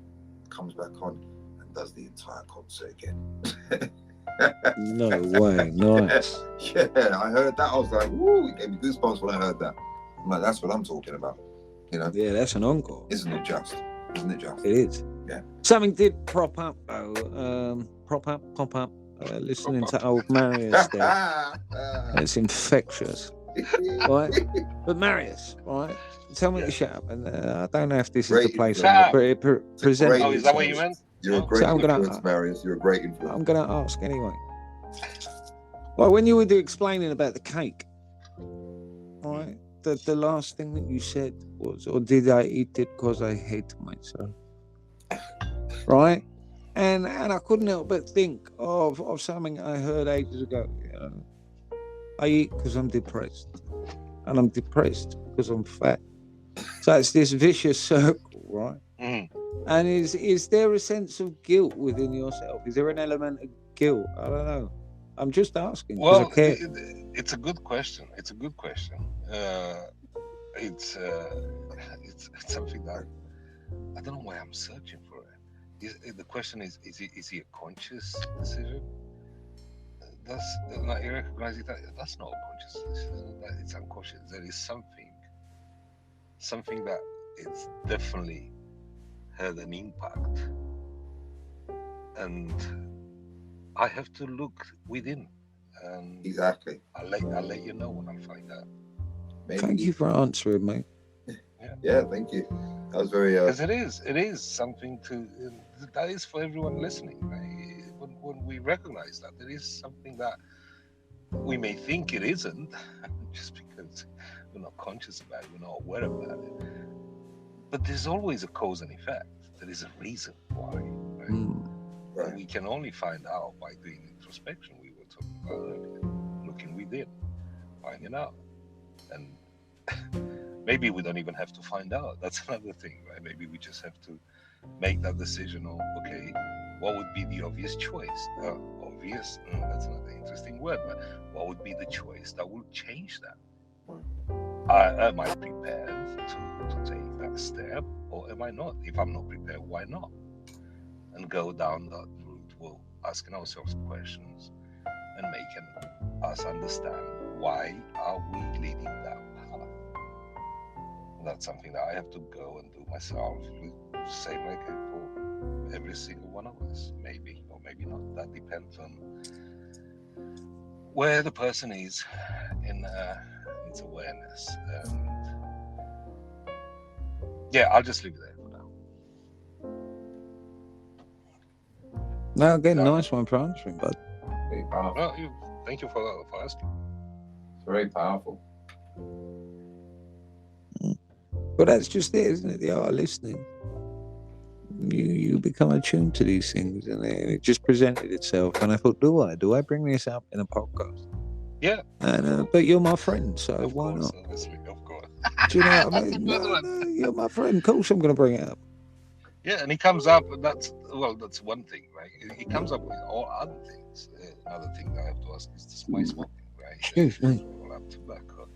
comes back on and does the entire concert again. No way, nice. Yeah, I heard that. I was like, woo, it gave me goosebumps when I heard that. I'm like, that's what I'm talking about. You know? Yeah, that's an encore. Isn't it just? It is. Yeah. Something did prop up though. Pop up. Listening to old Marius there. It's infectious. Right? But Marius, right? Tell me to shut up. And I don't know if this is the place I'm present. Oh, is that what you meant? You're a great influence, Marius. You're a great influence. I'm going to ask anyway. Well, when you were explaining about the cake, right? The last thing that you said was, or did I eat it because I hate myself? Right? And I couldn't help but think of something I heard ages ago. You know? I eat because I'm depressed. And I'm depressed because I'm fat. So it's this vicious circle, right? Mm. And is there a sense of guilt within yourself? Is there an element of guilt? I don't know. I'm just asking. Well, it's a good question. It's something that I don't know why I'm searching for it. The question is he a conscious decision? That's like you recognize it. That's not a conscious decision. It's unconscious. There is something that it's definitely had an impact, and I have to look within. Exactly. I'll let you know when I find out. Maybe. Thank you for answering, mate. Yeah, thank you. That was very. Because it is something that is for everyone listening. Right? When we recognize that there is something that we may think it isn't, just because we're not conscious about it, we're not aware about it. But there's always a cause and effect. There is a reason why. Right? Right. And we can only find out by doing introspection. We were talking about earlier, looking within, finding out, and maybe we don't even have to find out. That's another thing, right? Maybe we just have to make that decision of, okay, what would be the obvious choice? Obvious, that's another interesting word, but what would be the choice that will change that? Am I prepared to take that step, or am I not? If I'm not prepared, why not? And go down that route, well, asking ourselves questions and making us understand why are we leading that path. And that's something that I have to go and do myself, same like for every single one of us, maybe, or maybe not. That depends on where the person is in its awareness. And yeah, I'll just leave it there for now. No, again, nice one for answering, bud. Very powerful. Well, thank you for asking. It's very powerful. But that's just it, isn't it? The art of listening. You become attuned to these things, and it just presented itself. And I thought, do I bring this up in a podcast? Yeah. And but you're my friend, so why not? Obviously, of course. Do you know what I That's mean? a good No, one. no, you're my friend. Of course I'm going to bring it up. Yeah, and he comes up. That's one thing, right? He comes up with all other things. Another thing that I have to ask is the spice smoking, right? Excuse me. Roll up tobacco.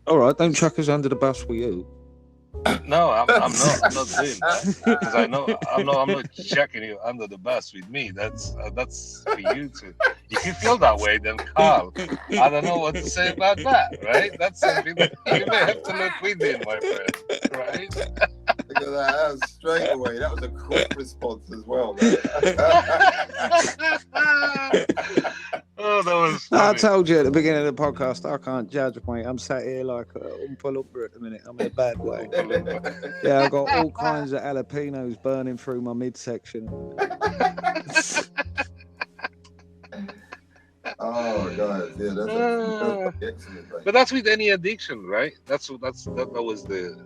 All right, don't chuck us under the bus with you. No, I'm not. I'm not doing that because I know I'm not chucking you under the bus with me. That's for you to. If you feel that way, then Karl, I don't know what to say about that. Right? That's something that you may have to look within, my friend. Right? Look at that. That was straight away. That was a quick response as well. Oh, that was I funny. told you at the beginning of the podcast, I can't judge, mate. I'm sat here like Oompa Loompa at the minute. I'm in a bad way. Yeah, I've got all kinds of jalapenos burning through my midsection. Oh, guys, yeah, that's excellent. Right? But that's with any addiction, right? That was the.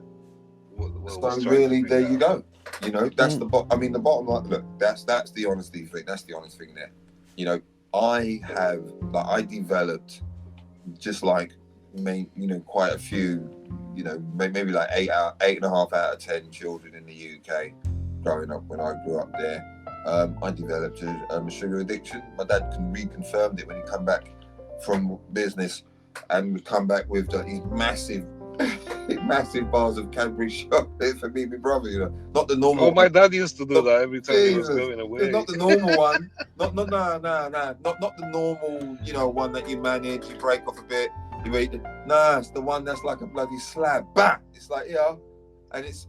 So really, there you go. You know, that's the bottom. I mean, the bottom line. Look, that's the honesty thing. That's the honest thing there. You know, I developed just like quite a few. You know, maybe like 8.5 out of 10 children in the UK growing up when I grew up there. I developed a sugar addiction. My dad reconfirmed it when he come back from business and would come back with these massive bars of Cadbury chocolate for me and my brother, you know. Not the normal. Oh, my dad used to do that every time he was going away. Not the normal one. Not the normal, you know, one that you manage, you break off a bit, you eat it. Nah, it's the one that's like a bloody slab. Bah! It's like, yeah. And it's,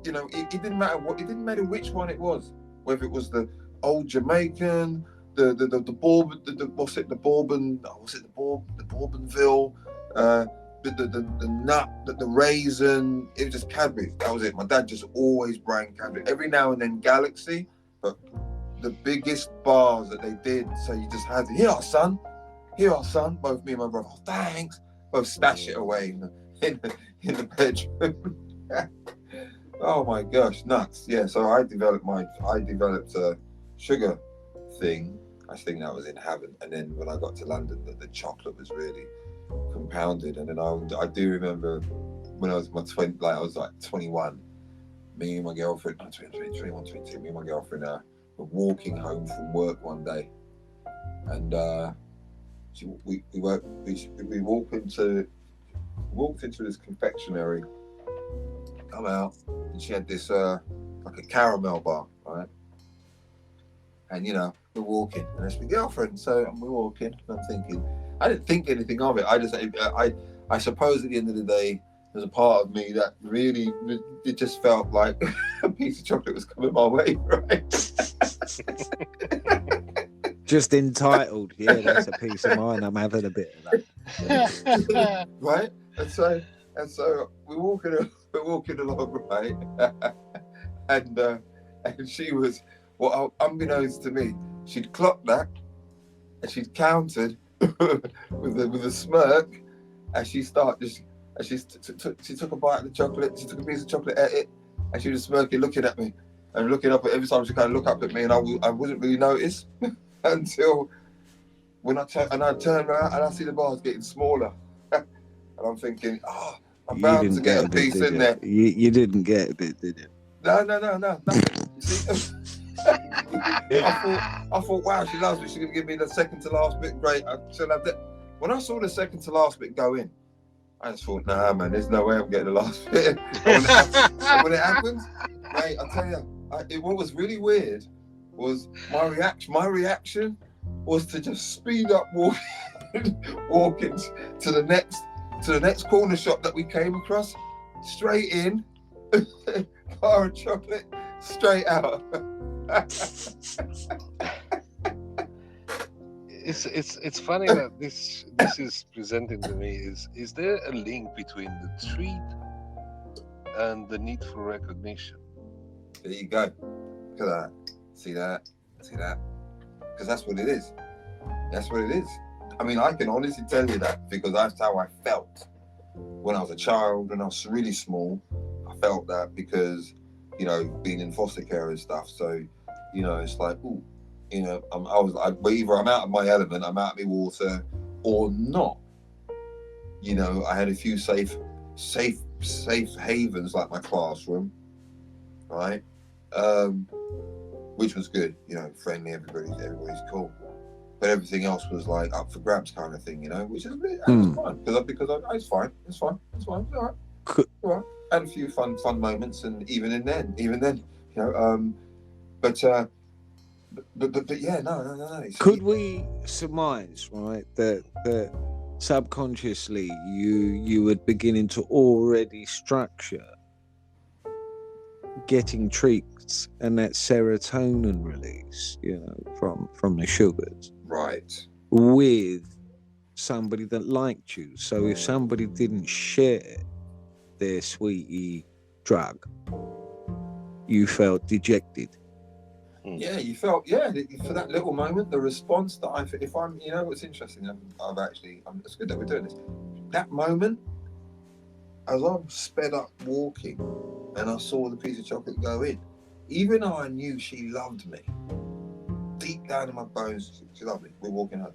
you know, it didn't matter which one it was. Whether it was the old Jamaican, the Bourbon, the Bourbonville, the nut, the raisin, it was just Cadbury. That was it. My dad just always brought Cadbury. Every now and then Galaxy, but the biggest bars that they did, so you just had to, here are son, both me and my brother, oh, thanks, both stash it away in the bedroom. Oh my gosh, nuts. Yeah, so I developed a sugar thing. I think that was in heaven. And then when I got to London, the chocolate was really compounded. And then I do remember when I was I was like 21, me and my girlfriend, 21, 22, me and my girlfriend were walking home from work one day. And we walked into this confectionery, come out, and she had this like a caramel bar, right? And you know, we're walking, and it's my girlfriend, so we're walking, and I'm thinking, I didn't think anything of it. I suppose at the end of the day, there's a part of me that really, it just felt like a piece of chocolate was coming my way, right? Just entitled, yeah, that's a piece of mine. I'm having a bit of that. Right? And so we're walking along, right? and she was, well, unbeknownst to me, she'd clocked that, and she'd counted with a smirk, and she started. She took a bite of the chocolate. She took a piece of chocolate, ate it, and she was smirking, looking at me, and looking up. Every time she kind of look up at me, and I wouldn't really notice until when I turn around and I see the bars getting smaller, and I'm thinking, oh, I'm bound to get a piece in there. You didn't get a bit, did you? No, nothing. You see, I thought, wow, she loves me. She's gonna give me the second to last bit. Great, she'll have that. When I saw the second to last bit go in, I just thought, nah, man, there's no way I'm getting the last bit. And when it happens, mate, I tell you, what was really weird was my reaction was to just speed up walking to the next corner shop that we came across, straight in, bar of chocolate, straight out. It's funny that this is presenting to me is there a link between the treat and the need for recognition? There you go. Look at that. See that? Because that's what it is. I mean, I can honestly tell you that because that's how I felt when I was a child, when I was really small. I felt that because, you know, being in foster care and stuff. So, you know, it's like, ooh, you know, either I'm out of my element, I'm out of my water, or not. You know, I had a few safe havens like my classroom, right? Which was good, you know, friendly, everybody's cool. But everything else was like up for grabs kind of thing, you know, which is it's fine because it's fine, it's all right. Had a few fun moments, and even then, you know, but yeah, no. Could we surmise, right, that subconsciously you were beginning to already structure getting treats and that serotonin release, you know, from the sugars, right, with somebody that liked you? So if somebody didn't share their sweetie drug, you felt dejected. Yeah, you felt, for that little moment, the response that if I'm, you know, what's interesting, it's good that we're doing this. That moment, as I'm sped up walking and I saw the piece of chocolate go in, even though I knew she loved me, deep down in my bones, she loved me. We're walking home.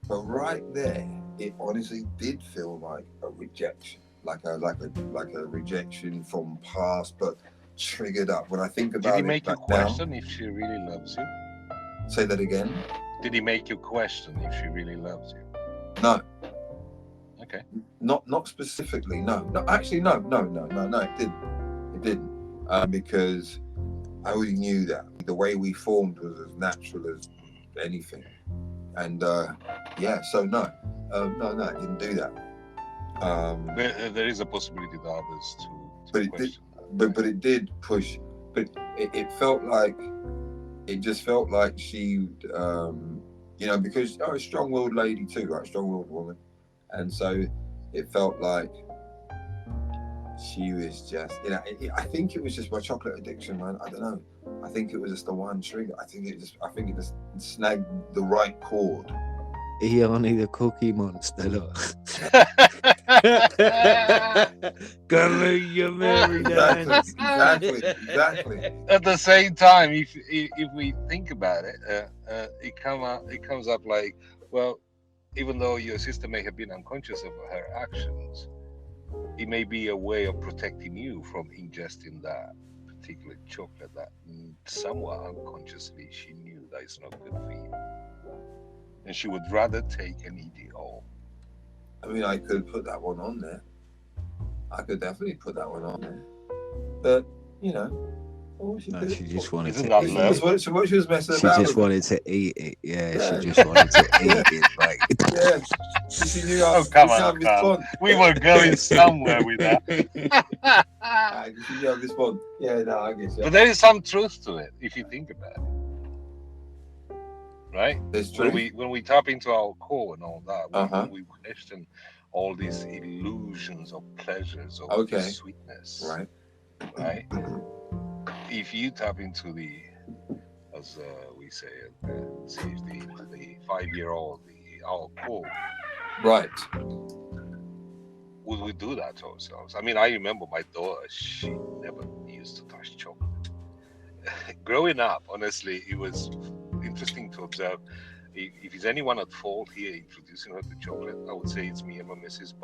But right there, it honestly did feel like a rejection, like a rejection from past, but triggered up. When I think about it, did he make you question if she really loves you? Say that again. Did he make you question if she really loves you? No. Okay. Not specifically. No. Actually, no. It didn't. Because I already knew that the way we formed was as natural as anything, and so no, it didn't do that. There is a possibility that others to question. But it did push. But it felt like, it just felt like she, you know, because a strong-willed lady too, right? Strong-willed woman, and so it felt like she was just, you know, I think it was just my chocolate addiction, man. I don't know. I think it was just the one trigger. I think it just snagged the right chord. Iheanyi the cookie monster, look. Come here, you married. Exactly. At the same time, if we think about it, it comes up like, well, even though your sister may have been unconscious of her actions, it may be a way of protecting you from ingesting that particular chocolate that somewhat unconsciously she knew that it's not good for you. And she would rather take and eat it all. I mean, I could put that one on there. I could definitely put that one on there. But, you know, she just wanted to eat it. What she was messing about. She just wanted to eat it. Yeah, she just wanted to eat it. Like, yeah. She knew come on, Karl. We were going somewhere with that. She knew I'd respond. Yeah, no, I guess. Yeah. But there is some truth to it, if you think about it. Right? When we tap into our core and all that, when we question all these illusions of pleasures of sweetness, right? If you tap into the, as we say, the 5-year-old, our core, right? Would we do that to ourselves? I mean, I remember my daughter; she never used to touch chocolate. Growing up, honestly, it was interesting to observe. If there's anyone at fault here introducing her to chocolate, I would say it's me and my missus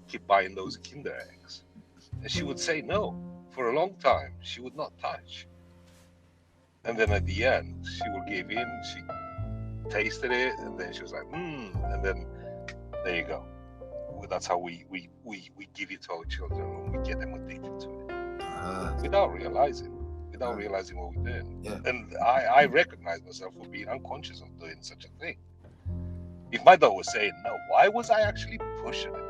keep buying those Kinder eggs. And she would say no. For a long time, she would not touch. And then at the end, she would give in, she tasted it, and then she was like, and then there you go. That's how we give it to our children, and we get them addicted to it. Without realizing what we're doing. Yeah. And I recognize myself for being unconscious of doing such a thing. If my daughter was saying no, why was I actually pushing it?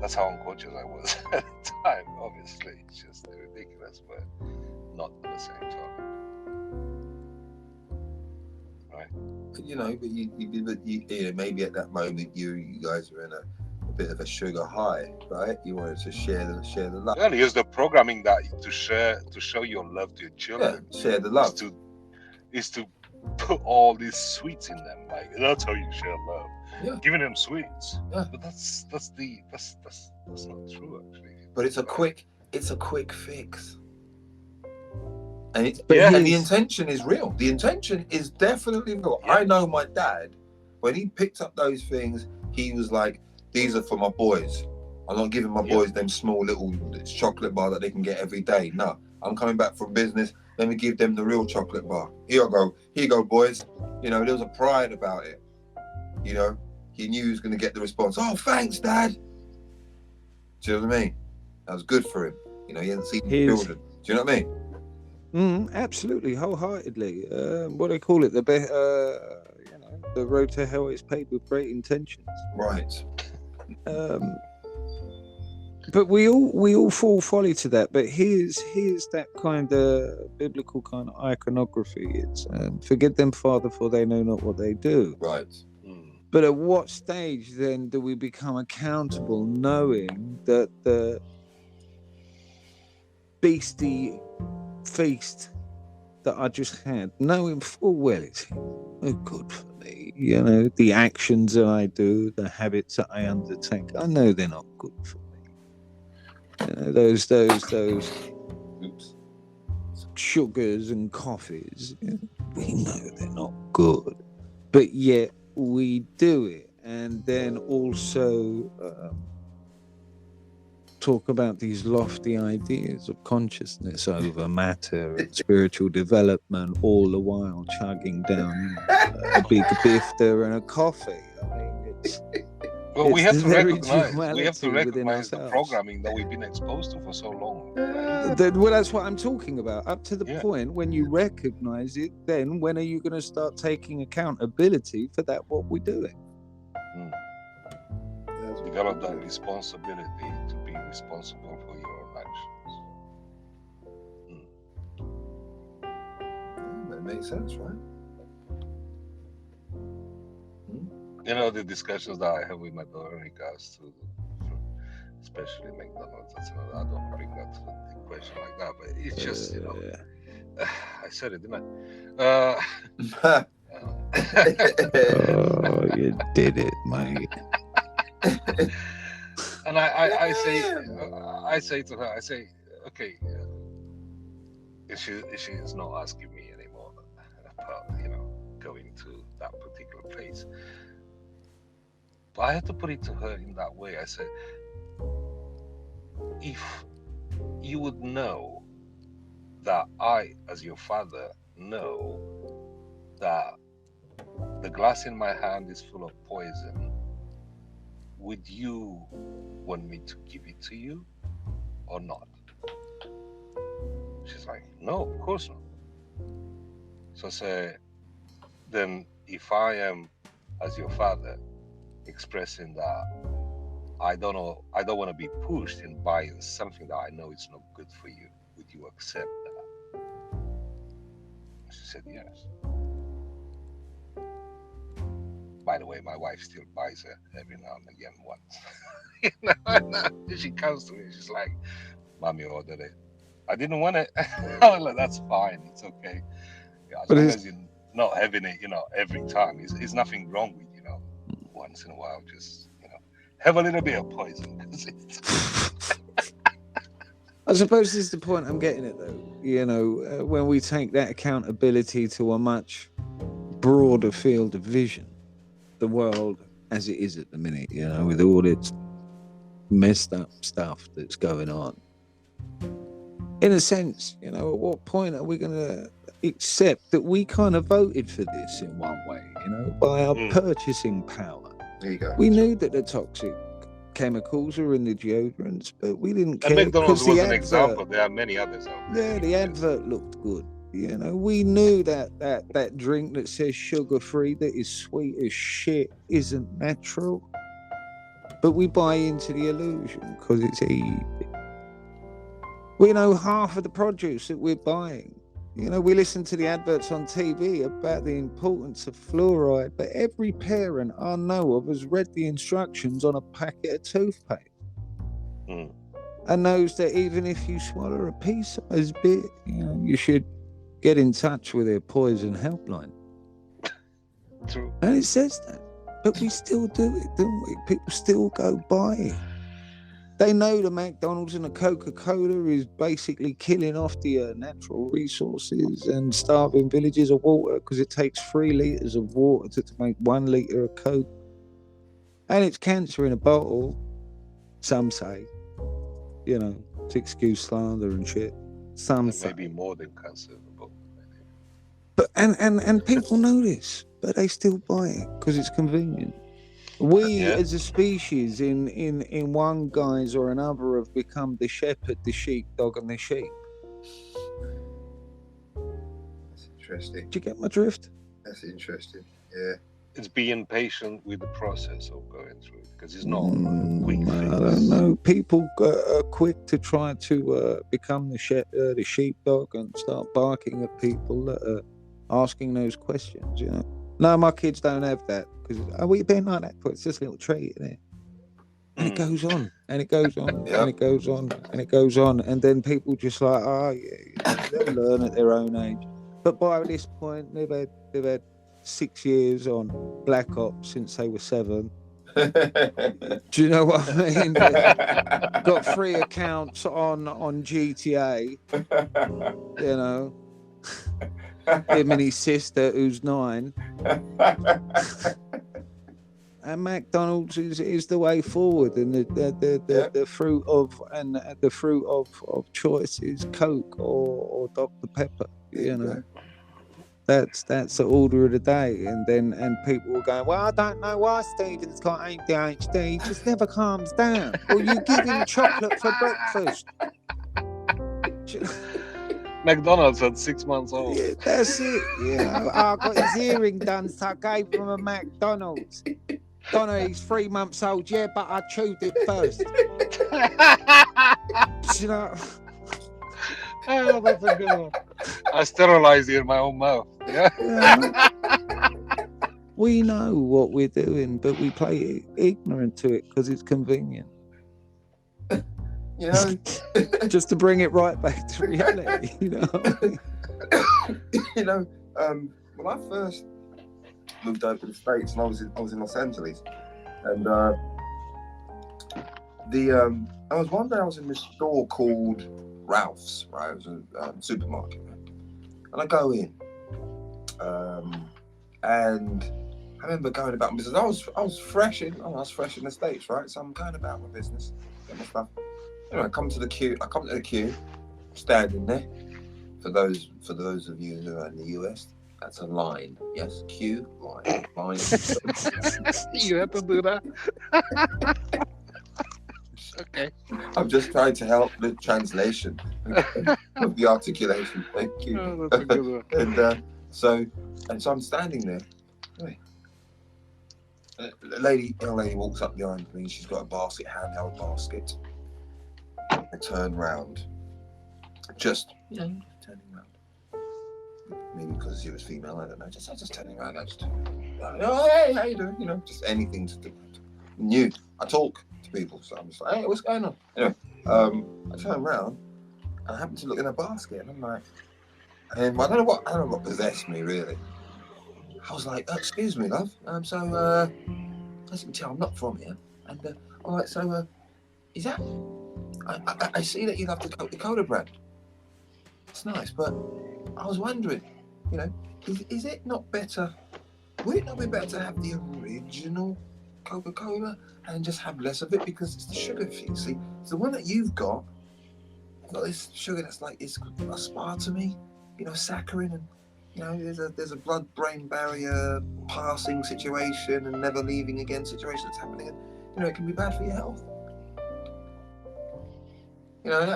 That's how unconscious I was at the time. Obviously, it's just ridiculous, but not at the same time. Right? You know, but you maybe at that moment you guys were in a bit of a sugar high, right? You wanted to share the love. Well, use the programming that to show your love to your children. Yeah, share the love. Is to put all these sweets in them. Like, that's how you share love. Yeah. Giving them sweets. Yeah. But that's not true, actually. But it's a quick fix. And the intention is real. The intention is definitely real. Yeah. I know my dad, when he picked up those things, he was like, these are for my boys. I'm not giving my boys them small little chocolate bar that they can get every day. No, I'm coming back from business. Let me give them the real chocolate bar. Here you go, boys. You know, there was a pride about it. You know, he knew he was going to get the response. Oh, thanks, Dad. Do you know what I mean? That was good for him. You know, he hadn't seen his children. Do you know what I mean? Absolutely, wholeheartedly. What do they call it? The the road to hell is paved with great intentions. Right. But we all fall folly to that. But here's that kind of biblical kind of iconography. It's forgive them, Father, for they know not what they do. Right. But at what stage then do we become accountable, knowing that the beastie feast that I just had, knowing full well it's no good for me, you know, the actions that I do, the habits that I undertake, I know they're not good for me. You know, those sugars and coffees, you know, we know they're not good, but yet we do it. And then also talk about these lofty ideas of consciousness over matter and spiritual development, all the while chugging down a big bifter and a coffee. I mean, well, we have to recognize ourselves. the programming that we've been exposed to for so long. Well, that's what I'm talking about. Up to the point when you recognize it, then when are you going to start taking accountability for that, what we're doing? Develop that responsibility to be responsible for your own actions. That makes sense, right? You know, the discussions that I have with my daughter in regards to, especially McDonald's, I don't want to bring that to the question like that, but it's just, you know, I said it, didn't I? Oh, you did it, mate. And I say to her, okay, if she is not asking me anymore about, you know, going to that particular place, but I had to put it to her in that way. I said, if you would know that I, as your father, know that the glass in my hand is full of poison, would you want me to give it to you or not? She's like, no, of course not. So I say, then if I am, as your father, expressing that I don't want to be pushed in buying something that I know is not good for you, would you accept that? She said yes. By the way, my wife still buys it every now and again once. You know, she comes to me, she's like, Mommy ordered it. I didn't want it. I'm like, that's fine, it's okay. Yeah, as long as you're not having it, you know, every time. There's nothing wrong with, you know, once in a while, just, you know, have a little bit of poison. I suppose this is the point I'm getting at, though. You know, when we take that accountability to a much broader field of vision, the world as it is at the minute, you know, with all its messed up stuff that's going on. In a sense, you know, at what point are we going to accept that we kind of voted for this in one way, you know, by our purchasing power? There you go. We knew that the toxic chemicals are in the deodorants, but we didn't care. And McDonald's was an example. There are many others out there. Yeah, the advert looked good. You know, we knew that drink that says sugar-free, that is sweet as shit, isn't natural. But we buy into the illusion because it's easy. We know half of the produce that we're buying. You know, we listen to the adverts on TV about the importance of fluoride, but every parent I know of has read the instructions on a packet of toothpaste. And knows that even if you swallow a pea-sized bit, you know, you should get in touch with their poison helpline. True. And it says that. But we still do it, don't we? People still go buy it. They know the McDonald's and the Coca-Cola is basically killing off the natural resources and starving villages of water because it takes 3 liters of water to make 1 liter of Coke. And it's cancer in a bottle, some say, you know, to excuse slander and shit. Some say. Maybe more than cancer. But and people know this, but they still buy it because it's convenient. We as a species in one guise or another have become the shepherd, the sheepdog, and the sheep. That's interesting. Do you get my drift? That's interesting. Yeah. It's being patient with the process of going through it, because it's not a quick fix. I don't know. People are quick to try to become the sheepdog and start barking at people that are asking those questions, you know. No, my kids don't have that because we've been like that for it's just a little treat, isn't it? And it goes on, and it goes on, and it goes on, and it goes on, and then people just like, oh yeah, they'll learn at their own age. But by this point, they've had 6 years on Black Ops since they were 7. Do you know what I mean? Got 3 accounts on GTA, you know. Him and his sister, who's 9. And McDonald's is the way forward, and the fruit of choice is Coke or Dr. Pepper. You know, that's the order of the day. And people will go, well, I don't know why Stephen's got ADHD. He just never calms down. Or you give him chocolate for breakfast. McDonald's at 6 months old. Yeah, that's it. You know, I got his hearing done, so I gave him a McDonald's. Donna, he's 3 months old. Yeah, but I chewed it first. You know. Oh, that's a good one. I sterilized it in my own mouth. Yeah. We know what we're doing, but we play ignorant to it because it's convenient. You know, just to bring it right back to reality, you know. You know, when I first moved over to the States, and I was in Los Angeles, and one day I was in this store called Ralph's, right? It was a supermarket, and I go in, and I remember going about my business. I was fresh in the States, right? So I'm going about my business, get my stuff. Anyway, I come to the queue, standing there. For those of you who are in the US, that's a line. Yes, queue, line. You have to do that. Okay. I'm just trying to help the translation of the articulation. Thank you. Oh, that's a good one. And so I'm standing there. Anyway, a young lady walks up behind me. She's got a basket, handheld basket. I turn round, just turning round. Maybe because she was female, I don't know. Just turning around. Oh, hey, how you doing? You know, just anything to do. New. I talk to people, so I'm just like, hey, what's going on? Anyway, I turn around and I happen to look in her basket, and I'm like, and I don't know what possessed me really. I was like, excuse me, love. As you can tell, I'm not from here, and all right, so is that? I see that you love the Coca-Cola brand. It's nice, but I was wondering, you know, is it not better? Would it not be better to have the original Coca-Cola and just have less of it because it's the sugar free? See, it's the one that you've got this sugar that's like it's aspartame, you know, saccharin, and you know, there's a blood-brain barrier passing situation and never leaving again situation that's happening, and you know, it can be bad for your health. You know, and by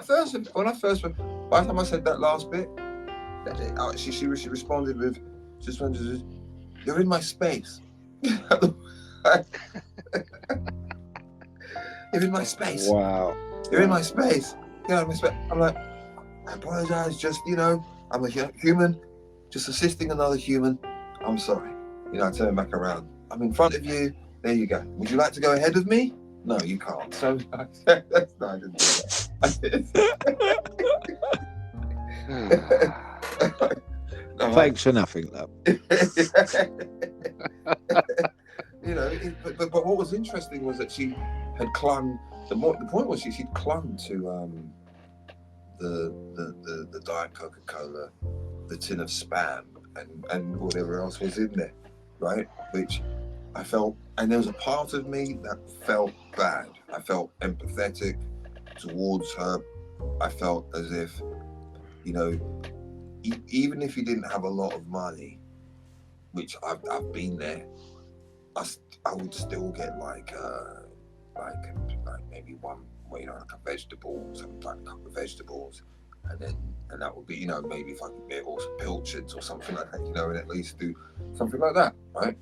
the time I said that last bit, she responded with, "You're in my space." You're in my space. Wow. You're in my space. You're in my space. I'm like, I apologize. Just, you know, I'm a human, just assisting another human. I'm sorry. You know, I turn back around. I'm in front of you. There you go. Would you like to go ahead of me? No, you can't. So I didn't do that. Thanks for nothing, love. You know, but what was interesting was that she had clung. The point was she'd clung to the Diet Coca-Cola, the tin of Spam, and whatever else was in there, right? Which and there was a part of me that felt bad. I felt empathetic towards her. I felt as if, you know, even if you didn't have a lot of money, which I've been there, I would still get like maybe one, you know, like a vegetable, something like a couple of vegetables, and that would be, you know, maybe if I could get also pilchards or something like that, you know, and at least do something like that, right?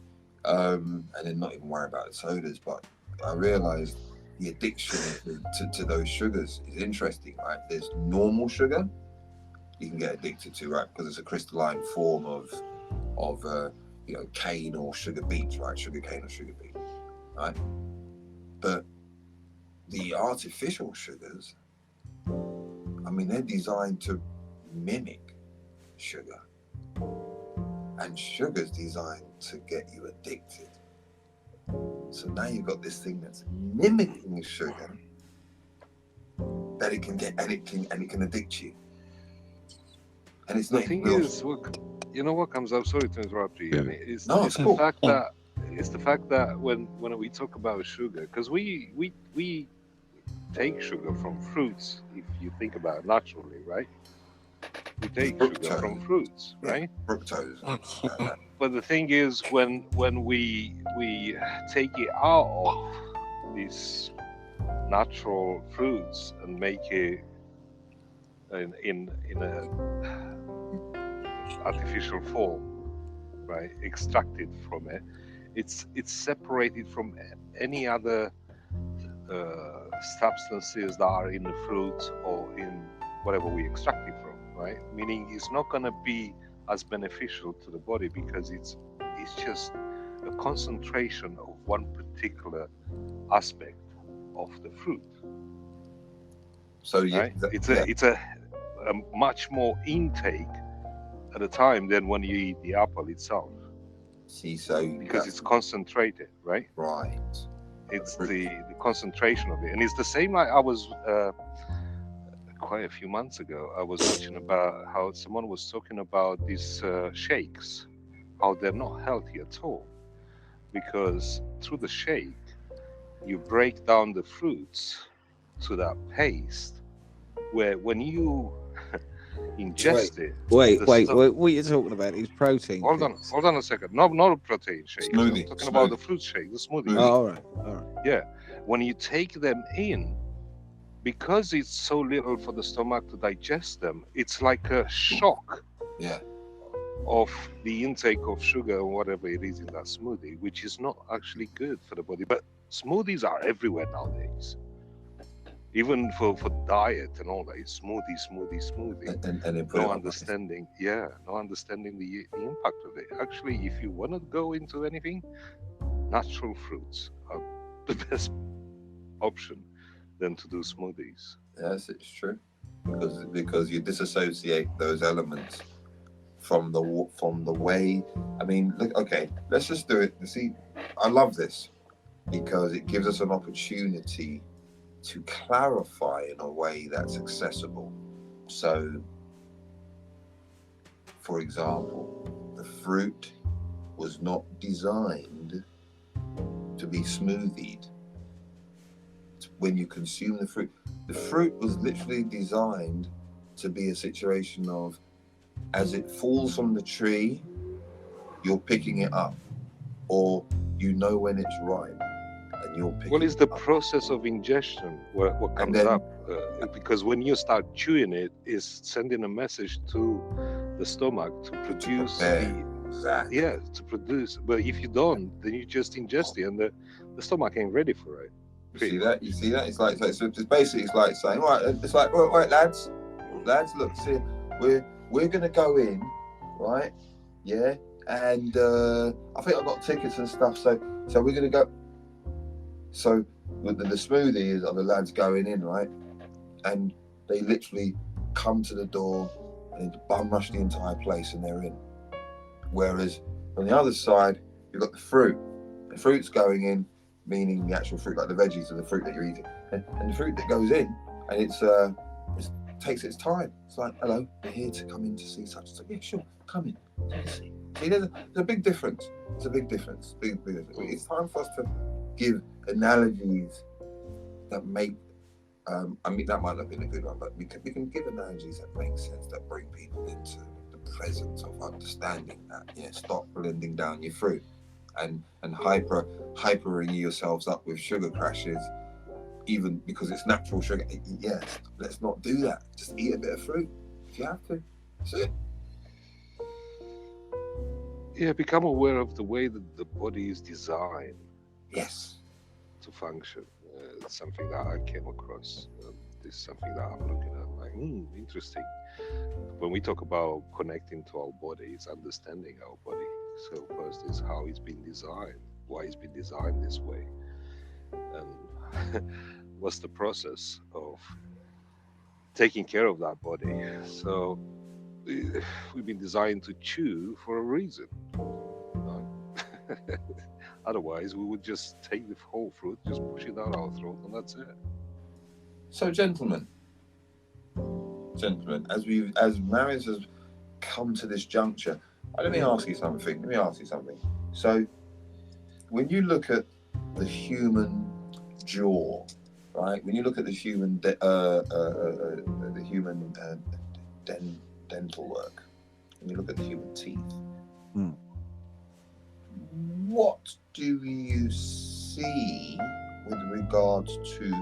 And then not even worry about the sodas. But I realised the addiction to those sugars is interesting, right? There's normal sugar you can get addicted to, right? Because it's a crystalline form of you know, cane or sugar beets, right? Sugar cane or sugar beet, right? But the artificial sugars, I mean, they're designed to mimic sugar. And sugar's designed to get you addicted. So now you've got this thing that's mimicking sugar that it can get, and it can addict you. And it's not the thing real. is, you know what comes up? Sorry to interrupt you. Yeah. It's cool. the fact that when we talk about sugar, because we take sugar from fruits. If you think about it naturally, right? We take sugar from fruits, right? Fructose. But the thing is, when we take it out of these natural fruits and make it in a artificial form, right? Extracted from it, it's separated from any other substances that are in the fruit or in whatever we extract it from, right? Meaning it's not going to be as beneficial to the body because it's just a concentration of one particular aspect of the fruit. So yeah, right? It's a much more intake at a time than when you eat the apple itself. See, so because it's concentrated, right? Right. It's the concentration of it, and it's the same. Like I was quite a few months ago, I was watching about how someone was talking about these shakes, how they're not healthy at all, because through the shake you break down the fruits to that paste, where when you ingest it. Wait, what are you talking about? These protein. Hold on a second. Not a protein shake. Smoothie. I'm talking about the fruit shake, the smoothie. Oh, all right. Yeah, when you take them in, because it's so little for the stomach to digest them, it's like a shock. Yeah. Of the intake of sugar or whatever it is in that smoothie, which is not actually good for the body. But smoothies are everywhere nowadays. Even for diet and all that, it's smoothie. And no understanding the impact of it. Actually, if you want to go into anything, natural fruits are the best option than to do smoothies. Yes, it's true, because you disassociate those elements from the way. I mean, look, okay, let's just do it. You see, I love this because it gives us an opportunity to clarify in a way that's accessible. So, for example, the fruit was not designed to be smoothied. When you consume the fruit was literally designed to be a situation of, as it falls from the tree, you're picking it up, or you know when it's ripe. What is the process of ingestion? What comes up? Because when you start chewing it, it's sending a message to the stomach to produce to produce. But if you don't, then you just ingest it, and the stomach ain't ready for it. You see that? It's like, so it's basically, it's like saying, right, it's like, all right, lads, look, see, we're gonna go in, right? Yeah, and I think I've got tickets and stuff, so we're gonna go. So the smoothie are the lads going in, right? And they literally come to the door and they bum rush the entire place and they're in. Whereas on the other side, you've got the fruit. The fruit's going in, meaning the actual fruit, like the veggies or the fruit that you're eating. And the fruit that goes in, and it takes its time. It's like, hello, we're here to come in to see such and such. Yeah, sure, come in. See, there's a big difference. It's a big difference. Big difference. It's time for us to give analogies that make. I mean, that might not have been a good one, but we can give analogies that make sense, that bring people into the presence of understanding that. Stop blending down your fruit and hypering yourselves up with sugar crashes, even because it's natural sugar. Yes, let's not do that. Just eat a bit of fruit if you have to. That's it. Yeah, become aware of the way that the body is designed. Yes. To function. It's something that I came across. This is something that I'm looking at. Like, interesting. When we talk about connecting to our body, it's understanding our body. So first is how it's been designed, why it's been designed this way, and what's the process of taking care of that body. So we've been designed to chew for a reason. Otherwise, we would just take the whole fruit, just push it down our throat, and that's it. So, gentlemen, as Marius has come to this juncture, let me ask you something. So, when you look at the human jaw, right? When you look at the human dental work, when you look at the human teeth. What do you see with regards to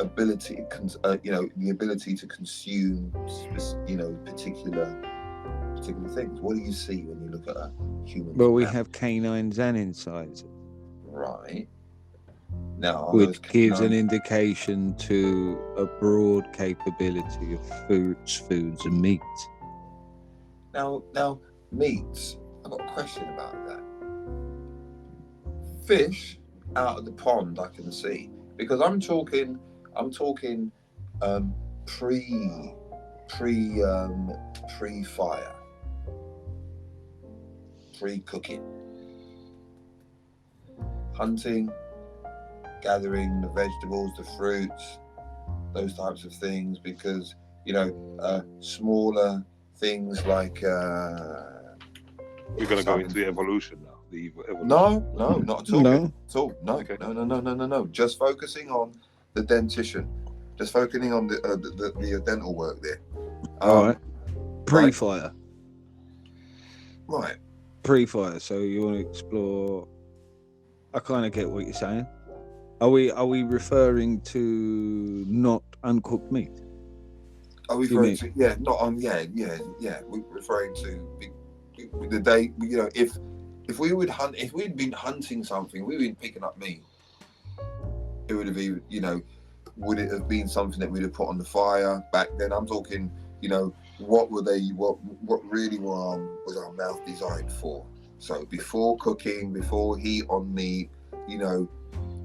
ability, the ability to consume, particular things? What do you see when you look at a human? Well, we have canines and incisors. Right. Now, which gives an indication to a broad capability of foods and meats. Now, meats. I've got a question about that. Fish out of the pond, I can see, because I'm talking pre-fire, pre-cooking, hunting, gathering the vegetables, the fruits, those types of things, because smaller things like we're going to go into evolution now. No, not at all. No. At all. No. Okay. No. Just focusing on the dentition. Just focusing on the dental work there. All right. Pre-fire. Right. Pre-fire. So you want to explore? I kind of get what you're saying. Are we referring to not uncooked meat? Are we referring to We're referring to the day. If we would hunt, if we'd been hunting something, we'd been picking up meat. It would have been, would it have been something that we'd have put on the fire back then? I'm talking, what really was our mouth designed for? So before cooking, before heat on meat,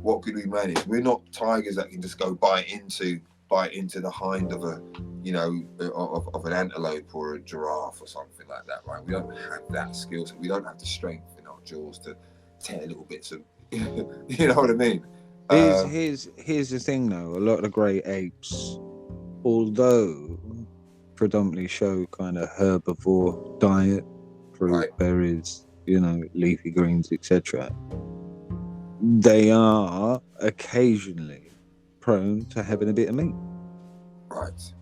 what could we manage? We're not tigers that can just go bite into the hind of of an antelope or a giraffe or something like that, right? We don't have that skill set. We don't have the strength in our jaws to tear little bits of, you know what I mean? Here's the thing though. A lot of the great apes, although predominantly show kind of herbivore diet, fruit, berries, leafy greens, etc. They are occasionally prone to having a bit of meat. Right.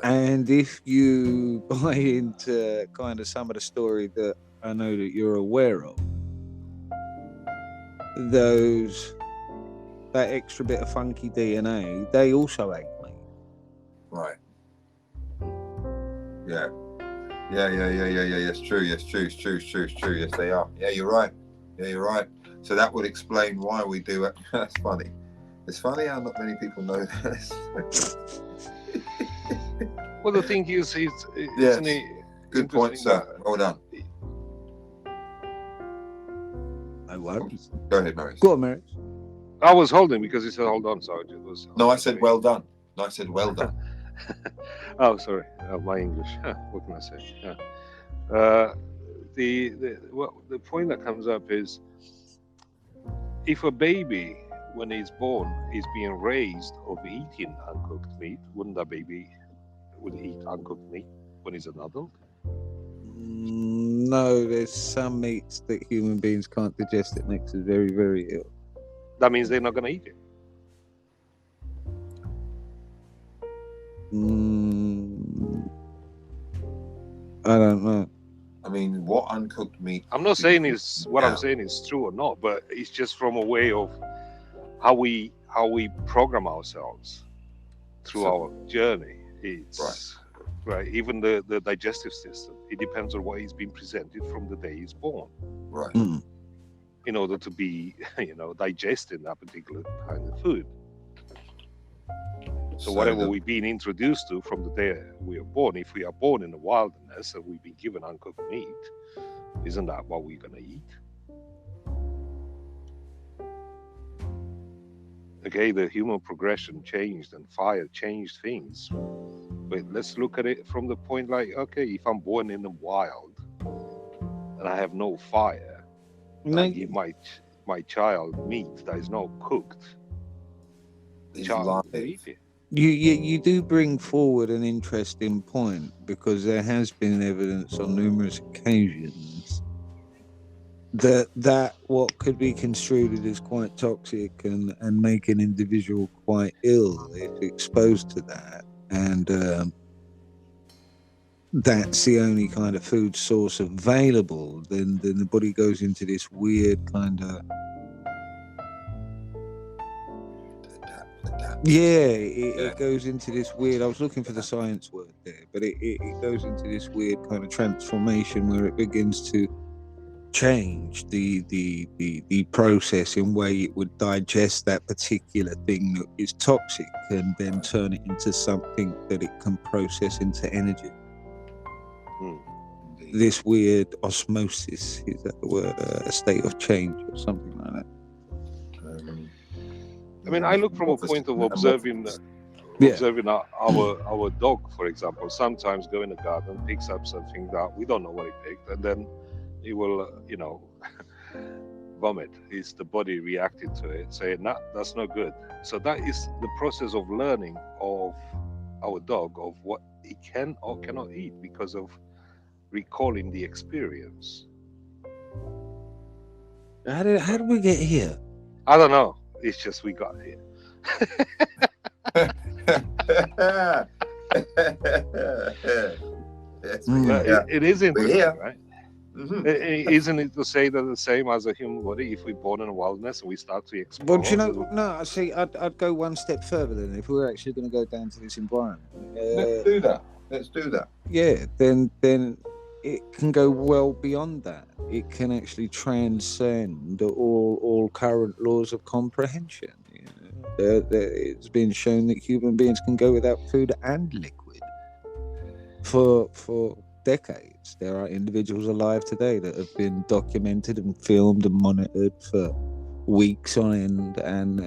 And if you buy into kind of some of the story that I know that you're aware of, that extra bit of funky DNA, they also ate meat. Right. Yeah. It's true. Yes, they are. Yeah, you're right. So that would explain why we do it. That's funny. It's funny how not many people know this. Well, the thing is, good point, sir. Well done. I what? Go ahead, Marius. Go on, Marius. I was holding because he said hold on, so it was. No, I said well done. Oh, sorry, my English. What can I say? The point that comes up is, if a baby, when he's born, is being raised of eating uncooked meat, wouldn't that baby would eat uncooked meat? when he's an adult? No, there's some meats that human beings can't digest that makes us very, very ill. That means they're not going to eat it. I don't know. I mean, what uncooked meat? I'm not saying I'm saying is true or not, but it's just from a way of how we program ourselves through our journey. It's right. Even the digestive system, it depends on what he's been presented from the day he's born. Right. In order to be, digesting that particular kind of food. So whatever we've been introduced to from the day we are born, if we are born in the wilderness and we've been given uncooked meat, isn't that what we're going to eat? Okay, the human progression changed and fire changed things. But let's look at it from the point like, okay, if I'm born in the wild and I have no fire, and I give my child meat that is not cooked, the child will eat it. You do bring forward an interesting point, because there has been evidence on numerous occasions that what could be construed as quite toxic and make an individual quite ill if exposed to that, and that's the only kind of food source available, then the body goes into this weird kind of it goes into this weird, I was looking for the science word there, but it goes into this weird kind of transformation where it begins to change the process in way it would digest that particular thing that is toxic, and then turn it into something that it can process into energy. This weird osmosis, is that the word? A state of change or something like that. I mean, I look from a point of observing our dog, for example. Sometimes go in the garden, picks up something that we don't know what it picked, and then it will, vomit. It's the body reacting to it, saying, "Nah, that's not good." So that is the process of learning of our dog of what it can or cannot eat because of recalling the experience. How did we get here? I don't know. It's just we got here. It is interesting, right? Isn't it to say that the same as a human body? If we're born in a wilderness and we start to explore. Well, no. See, I'd go one step further. Then, if we were actually going to go down to this environment, Let's do that. Yeah, then it can go well beyond that. It can actually transcend all current laws of comprehension. It's been shown that human beings can go without food and liquid for decades. There are individuals alive today that have been documented and filmed and monitored for weeks on end, and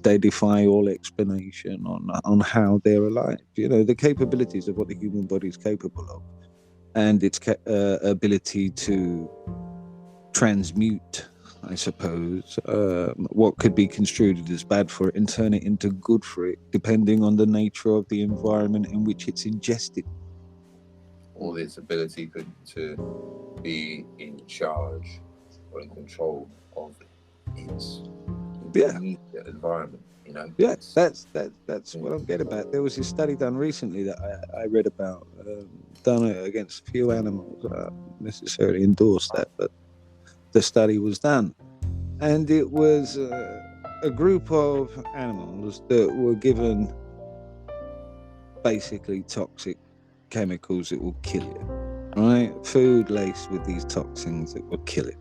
they defy all explanation on how they're alive. The capabilities of what the human body is capable of, and its ability to transmute, I suppose, what could be construed as bad for it and turn it into good for it, depending on the nature of the environment in which it's ingested. Or its ability to be in charge or in control of its environment. Yeah, that's what I'm getting about. There was this study done recently that I read about, done against a few animals. I don't necessarily endorse that, but the study was done, and it was a group of animals that were given basically toxic chemicals that will kill you, right? Food laced with these toxins that will kill it,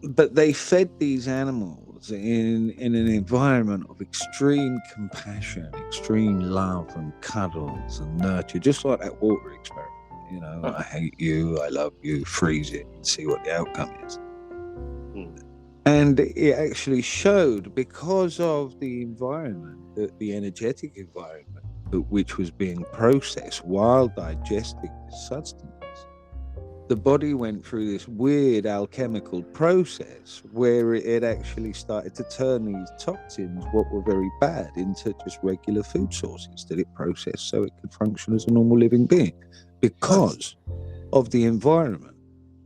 but they fed these animals in an environment of extreme compassion, extreme love and cuddles and nurture, just like that water experiment. I hate you, I love you, freeze it and see what the outcome is. And it actually showed, because of the environment, the energetic environment which was being processed while digesting this substance, the body went through this weird alchemical process where it actually started to turn these toxins, what were very bad, into just regular food sources that it processed so it could function as a normal living being because of the environment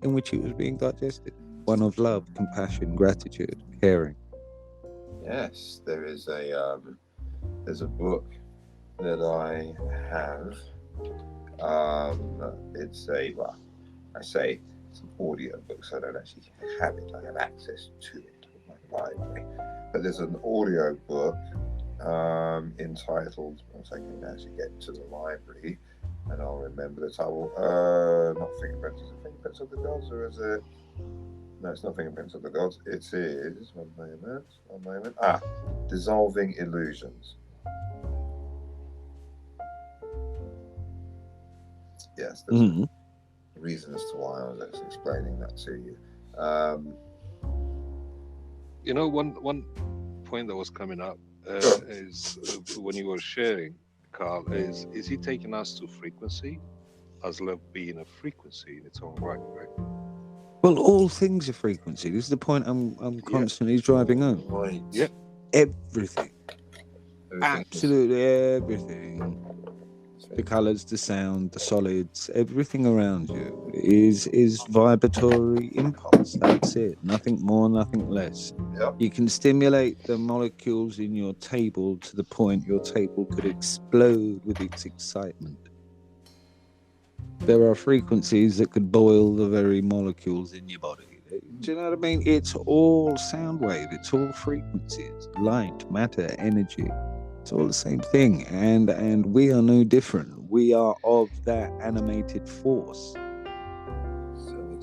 in which it was being digested. One of love, compassion, gratitude, caring. Yes, there's a book that I have. It's an audio book, so I don't actually have it. I have access to it in my library. But there's an audio book entitled, once I can actually get to the library, and I'll remember the title. Not Fingerprints. Is it Fingerprints of the Gods, or is it? No, it's not Fingerprints of the Gods. It is, one moment. Dissolving Illusions. Yes, there's a reason as to why I was actually explaining that to you. One point that was coming up is when you were sharing, Karl, is he taking us to frequency, as love being a frequency in its own right? Well, all things are frequency. This is the point I'm constantly driving home. Right. Yeah. Everything. Absolutely everything. The colours, the sound, the solids, everything around you is vibratory impulse. That's it. Nothing more, nothing less. Yep. You can stimulate the molecules in your table to the point your table could explode with its excitement. There are frequencies that could boil the very molecules in your body. Do you know what I mean? It's all sound wave. It's all frequencies, light, matter, energy. It's all the same thing, and we are no different. We are of that animated force.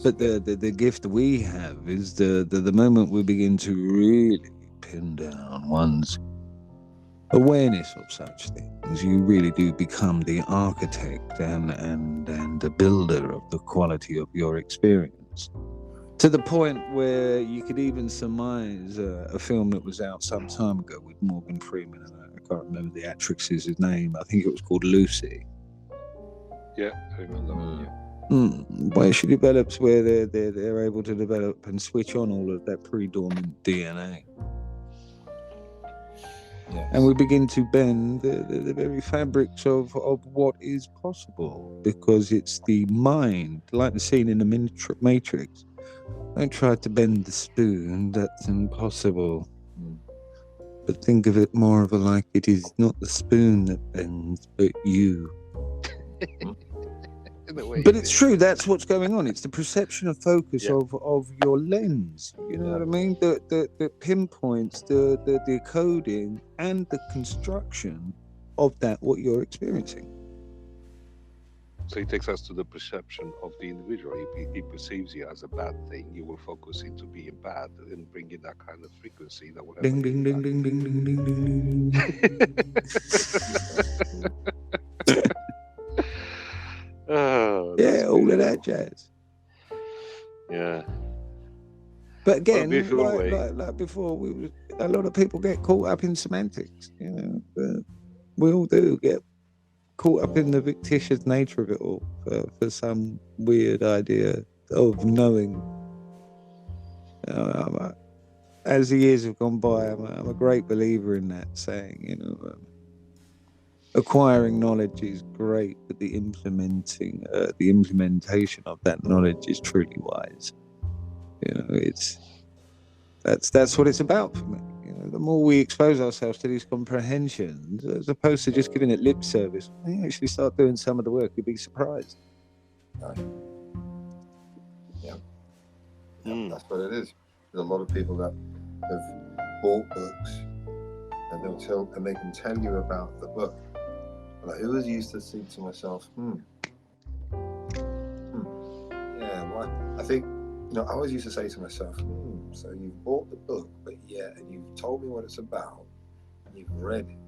But the gift we have is the moment we begin to really pin down one's awareness of such things, you really do become the architect and the builder of the quality of your experience. To the point where you could even surmise a film that was out some time ago with Morgan Freeman, and I can't remember the actress's name. I think it was called Lucy. Yeah, I remember that one. Where she develops, where they're able to develop and switch on all of that pre-dormant DNA. Yes. And we begin to bend the very fabrics of what is possible, because it's the mind, like the scene in the Matrix. Don't try to bend the spoon, that's impossible. But think of it more of like it is not the spoon that bends, but you. But it's true, that's what's going on. It's the perception of focus of your lens. You know what I mean? The pinpoints, the decoding and the construction of that, what you're experiencing. So he takes us to the perception of the individual. He perceives you as a bad thing. You will focus into being bad and bring in that kind of frequency that will. Ding ding ding ding ding ding ding ding ding. Oh, yeah, all of that jazz. Yeah. But again, like before, a lot of people get caught up in semantics. You know, but we all do get caught up in the fictitious nature of it all for some weird idea of knowing. As the years have gone by, I'm a great believer in that saying. You know, acquiring knowledge is great, but the implementation of that knowledge is truly wise. You know, that's what it's about for me. You know, the more we expose ourselves to these comprehensions, as opposed to just giving it lip service, when you actually start doing some of the work, you'll be surprised. Yeah, that's what it is. There's a lot of people that have bought books, and they can tell you about the book. But I always used to think to myself, yeah, why? I think, I always used to say to myself, so you've bought the book, but and you've told me what it's about, and you've read it.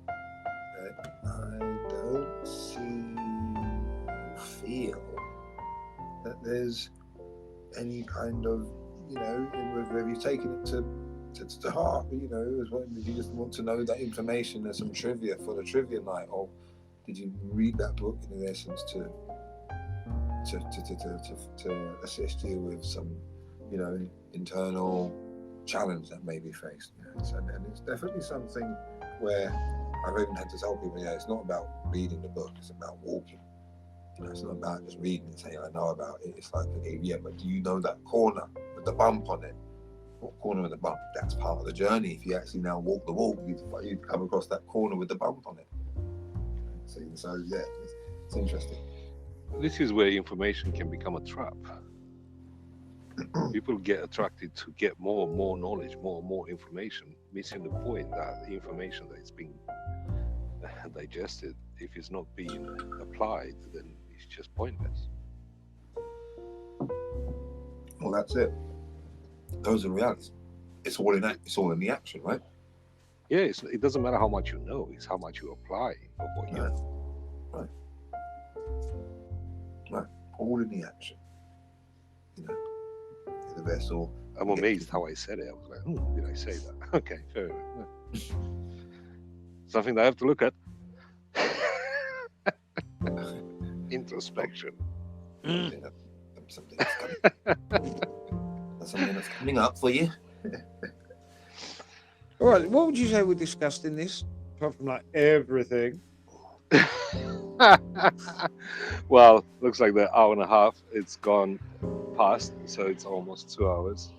But I don't see or feel that there's any kind of, whether you've taken it to heart, if you just want to know that information, there's some trivia for the trivia night, or did you read that book in essence to to assist you with some, you know, internal challenge that may be faced. You know? And it's definitely something where I've even had to tell people, yeah, it's not about reading the book, it's about walking. You know, it's not about just reading and saying I know about it. It's like, okay, yeah, but do you know that corner with the bump on it? What corner with the bump? That's part of the journey. If you actually now walk the walk, you'd come across that corner with the bump on it. So yeah, it's interesting. This is where information can become a trap. People get attracted to get more and more knowledge, more and more information, missing the point that the information that is being digested, if it's not being applied, then it's just pointless. Well, that's it. Those are realities. It's all in the action, right? Yeah, it doesn't matter how much you know; it's how much you apply of what you know. Right. All in the action. You know, the vessel. I'm amazed how I said it. I was like, did I say that? Okay, fair enough. Something that I have to look at. Introspection. Something that's coming up for you. All right, what would you say we discussed in this? Apart from like everything. Well, looks like the hour and a half it's gone past, so it's almost 2 hours.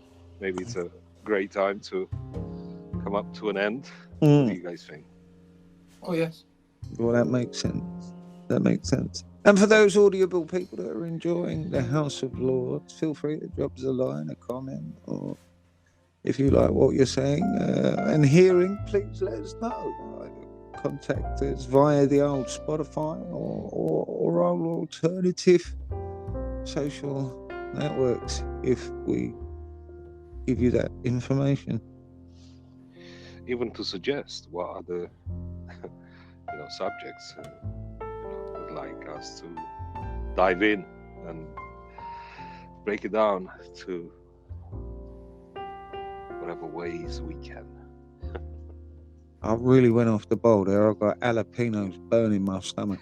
Maybe it's a great time to come up to an end. What do you guys think? Oh yes. Well, that makes sense. And for those audible people that are enjoying the House of Lords, feel free to drop us a line, a comment, or if you like what you're saying and hearing, please let us know. Contact us via the old Spotify or our alternative social networks if we give you that information. Even to suggest what other subjects would like us to dive in and break it down to whatever ways we can. I really went off the bowl there. I've got jalapenos burning my stomach.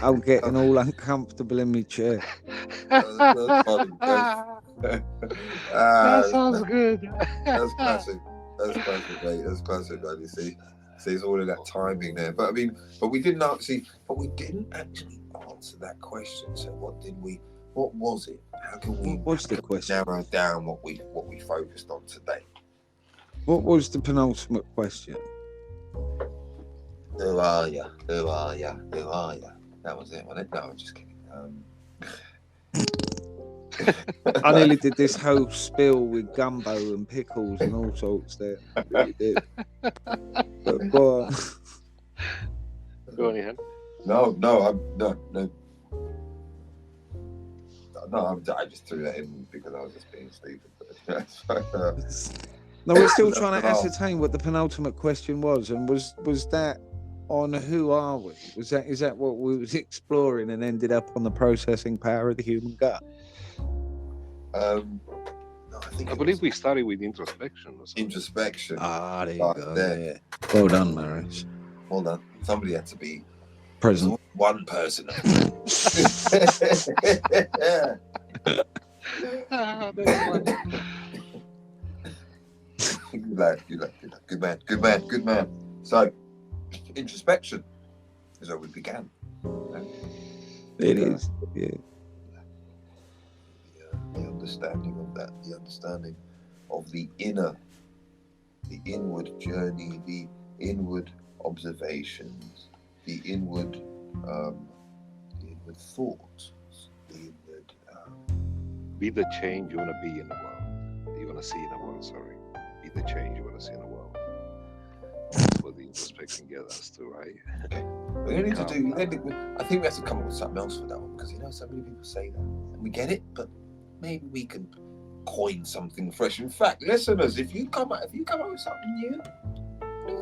I'm getting all uncomfortable in my chair. That sounds good. That's classic. That's classic, mate. That's classic, man. You see, it's all of that timing there. But we didn't actually answer that question. So what was it? How can we narrow down what we focused on today? What was the penultimate question? Who are you? Who are you? Who are you? That was it, wasn't it? No, I'm just kidding. I nearly did this whole spiel with gumbo and pickles and all sorts there. I really did. But go on. Go on, Iheanyi. No, I just threw that in because I was just being stupid. No, we're still trying to ascertain what the penultimate question was, and was that on who are we? Is that what we was exploring and ended up on the processing power of the human gut? No, I believe we started with introspection or something. Introspection. Ah, there you go. Yeah. Well done, Marius. Well done. Somebody had to be present. One person. Good man. So, introspection is where we began. It is. Yeah. The understanding of that, the understanding of the inward journey, the inward observations, the inward thoughts, the inward. Be the change you want to be in the world. You want to see in the world. Sorry, be the change you want to see in the world. That's what the introspection gets us to, right? Okay. We need to do. I think we have to come up with something else for that one because so many people say that and we get it, but maybe we can coin something fresh. In fact, listeners, if you come up with something new,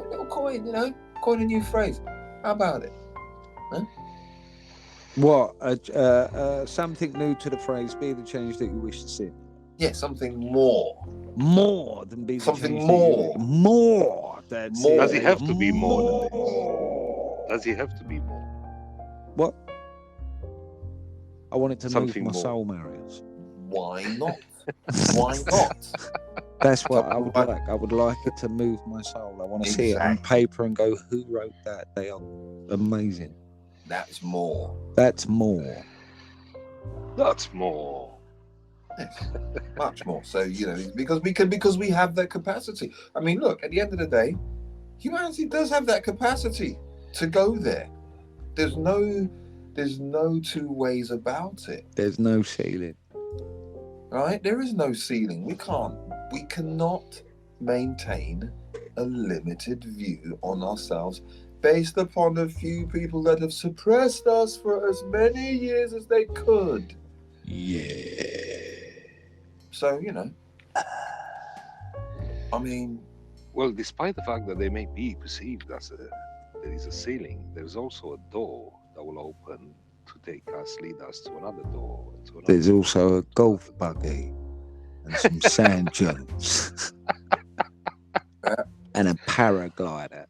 little coin, coin a new phrase. How about it? Huh? What? Something new to the phrase, be the change that you wish to see. Yeah, something more. More than be the something change. More. More. That's more. It. Does it have to be more than this? Does he have to be more? What? I want it to Something move my more. soul, Marius. Why not? Why not? That's what I would like. I would like it to move my soul. I want to see it on paper and go, who wrote that? They are amazing. That's more. That's more. That's more. Much more. So, because we have that capacity. I mean, look, at the end of the day, humanity does have that capacity to go there. There's no two ways about it. There's no ceiling. Right? There is no ceiling. We cannot maintain a limited view on ourselves based upon a few people that have suppressed us for as many years as they could. Yeah. So, I mean... Well, despite the fact that they may be perceived as there is a ceiling, there's also a door that will open to lead us to another door. There's also a golf buggy and some sand dunes and a paraglider.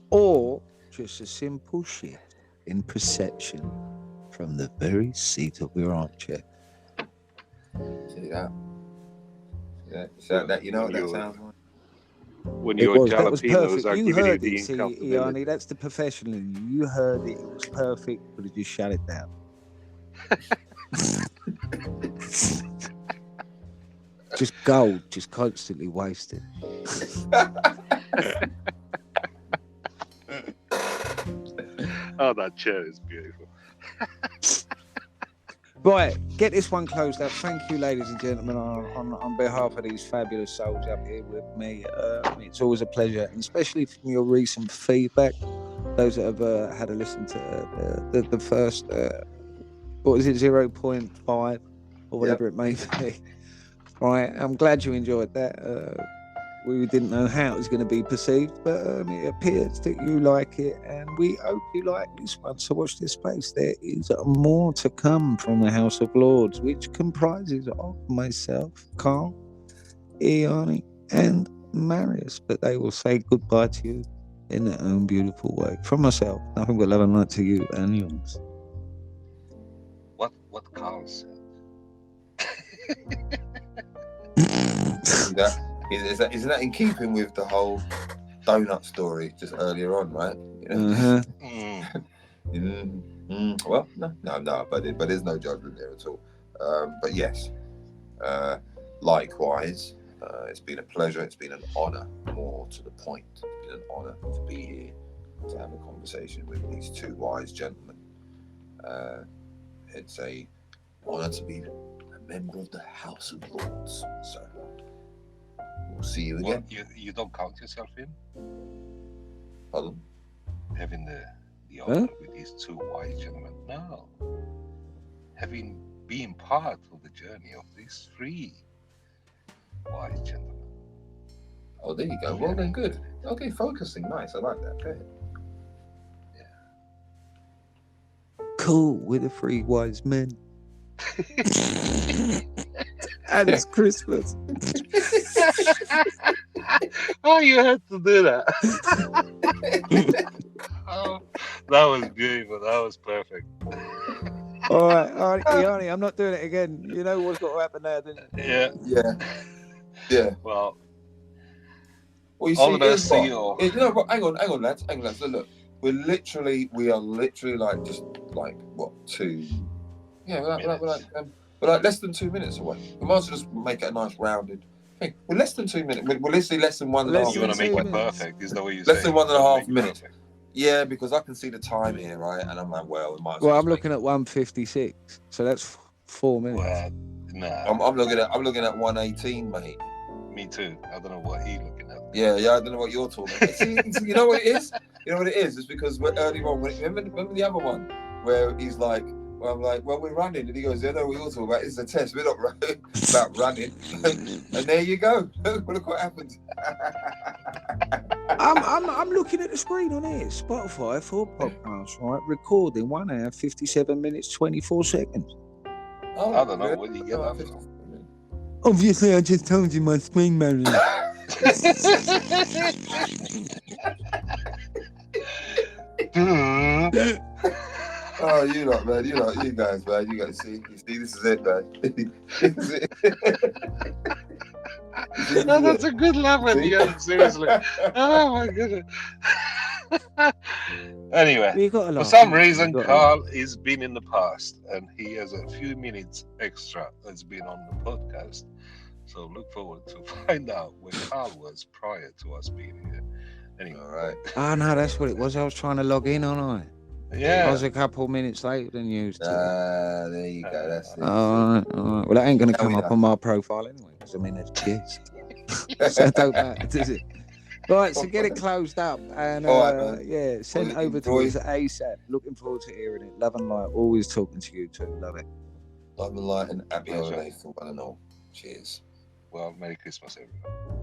Or just a simple shift in perception from the very seat of your armchair. See that? Yeah, so that, you know what that sounds like? When your jalapenos are You giving you heard the it, see, uncomfortability. Iheanyi, that's the professional in you. You heard it, it was perfect, but just shut it down. Just gold, just constantly wasted. Oh, that chair is beautiful. Right, get this one closed up. Thank you, ladies and gentlemen, on behalf of these fabulous souls up here with me. It's always a pleasure, and especially from your recent feedback. Those that have had a listen to the first, what was it, 0.5 or whatever it may be. Right, I'm glad you enjoyed that. We didn't know how it was going to be perceived, but it appears that you like it, and we hope you like this one. So watch this space. There is more to come from the House of Lords, which comprises of myself, Karl, Iheanyi, and Marius. But they will say goodbye to you in their own beautiful way. From myself, nothing but love and light to you and yours. What Karl said. Isn't that in keeping with the whole donut story just earlier on, right? Well, no, but there's no judgment there at all. But yes, likewise, it's been a pleasure. It's been an honor, more to the point. It's been an honor to be here to have a conversation with these two wise gentlemen. It's a honor to be a member of the House of Lords. So. We'll see you again. Well, you don't count yourself in? Pardon? Having the honor with these two wise gentlemen? No. Having been part of the journey of these three wise gentlemen. Oh, there you go. Well then, good. Okay, focusing. Nice. I like that. Go ahead. Yeah. Cool. We're the three wise men. And it's Christmas. Oh, you had to do that. Oh, that was beautiful. That was perfect. All right, Iheanyi, I'm not doing it again. You know what's got to happen now, don't you? Yeah. Well, you all see, the best to you. But hang on, lads. Look, we are literally like what, 2? Yeah, we're like less than 2 minutes away. We might as well just make it a nice rounded thing. We're less than 2 minutes. We're literally less than 1.5 minutes. You want to make it perfect? Is that what you say? Less than 1.5 minutes. Yeah, because I can see the time here, right? And I'm like, well, we might as well. Well, I'm looking at 1:56, so that's 4 minutes. Well, nah. I'm looking at 1:18, mate. Me too. I don't know what he's looking at. Yeah, I don't know what you're talking about. See, you know what it is? It's because we're early on. Remember the other one where he's like, well, I'm like, well, we're running. And he goes, yeah, no, we're all talking about it's a test. We're not about running. And there you go. Look what happens. I'm looking at the screen on here. Spotify for podcasts, right? Recording 1 hour, 57 minutes, 24 seconds. Oh, I don't know. Where do you get that from? Obviously, I just told you my screen, Marius. Oh, you lot, man. You lot, you guys, man. You guys see, this is it, man. This is it. No, that's a good laugh at the end, seriously. Oh my goodness. Anyway, You got to for laugh. some haven't you? reason, You gotta Karl is been in the past and he has a few minutes extra that's been on the podcast. So look forward to find out where Karl was prior to us being here. Anyway. All right. laugh. Oh, no, that's what it was. I was trying to log in, aren't I? Yeah. I was a couple minutes later than used to. There you go. That's it. All right. Well, that ain't going to Hell come yeah. up on my profile anyway, because I'm in as guest. So it don't matter, does it? Right, so get it closed up and All right, man. yeah, send Well, over enjoy. to us ASAP. Looking forward to hearing it. Love and light. Always talking to you too. Love it. Love and light and happy Pleasure. holidays to one and all. Cheers. Well, Merry Christmas, everyone.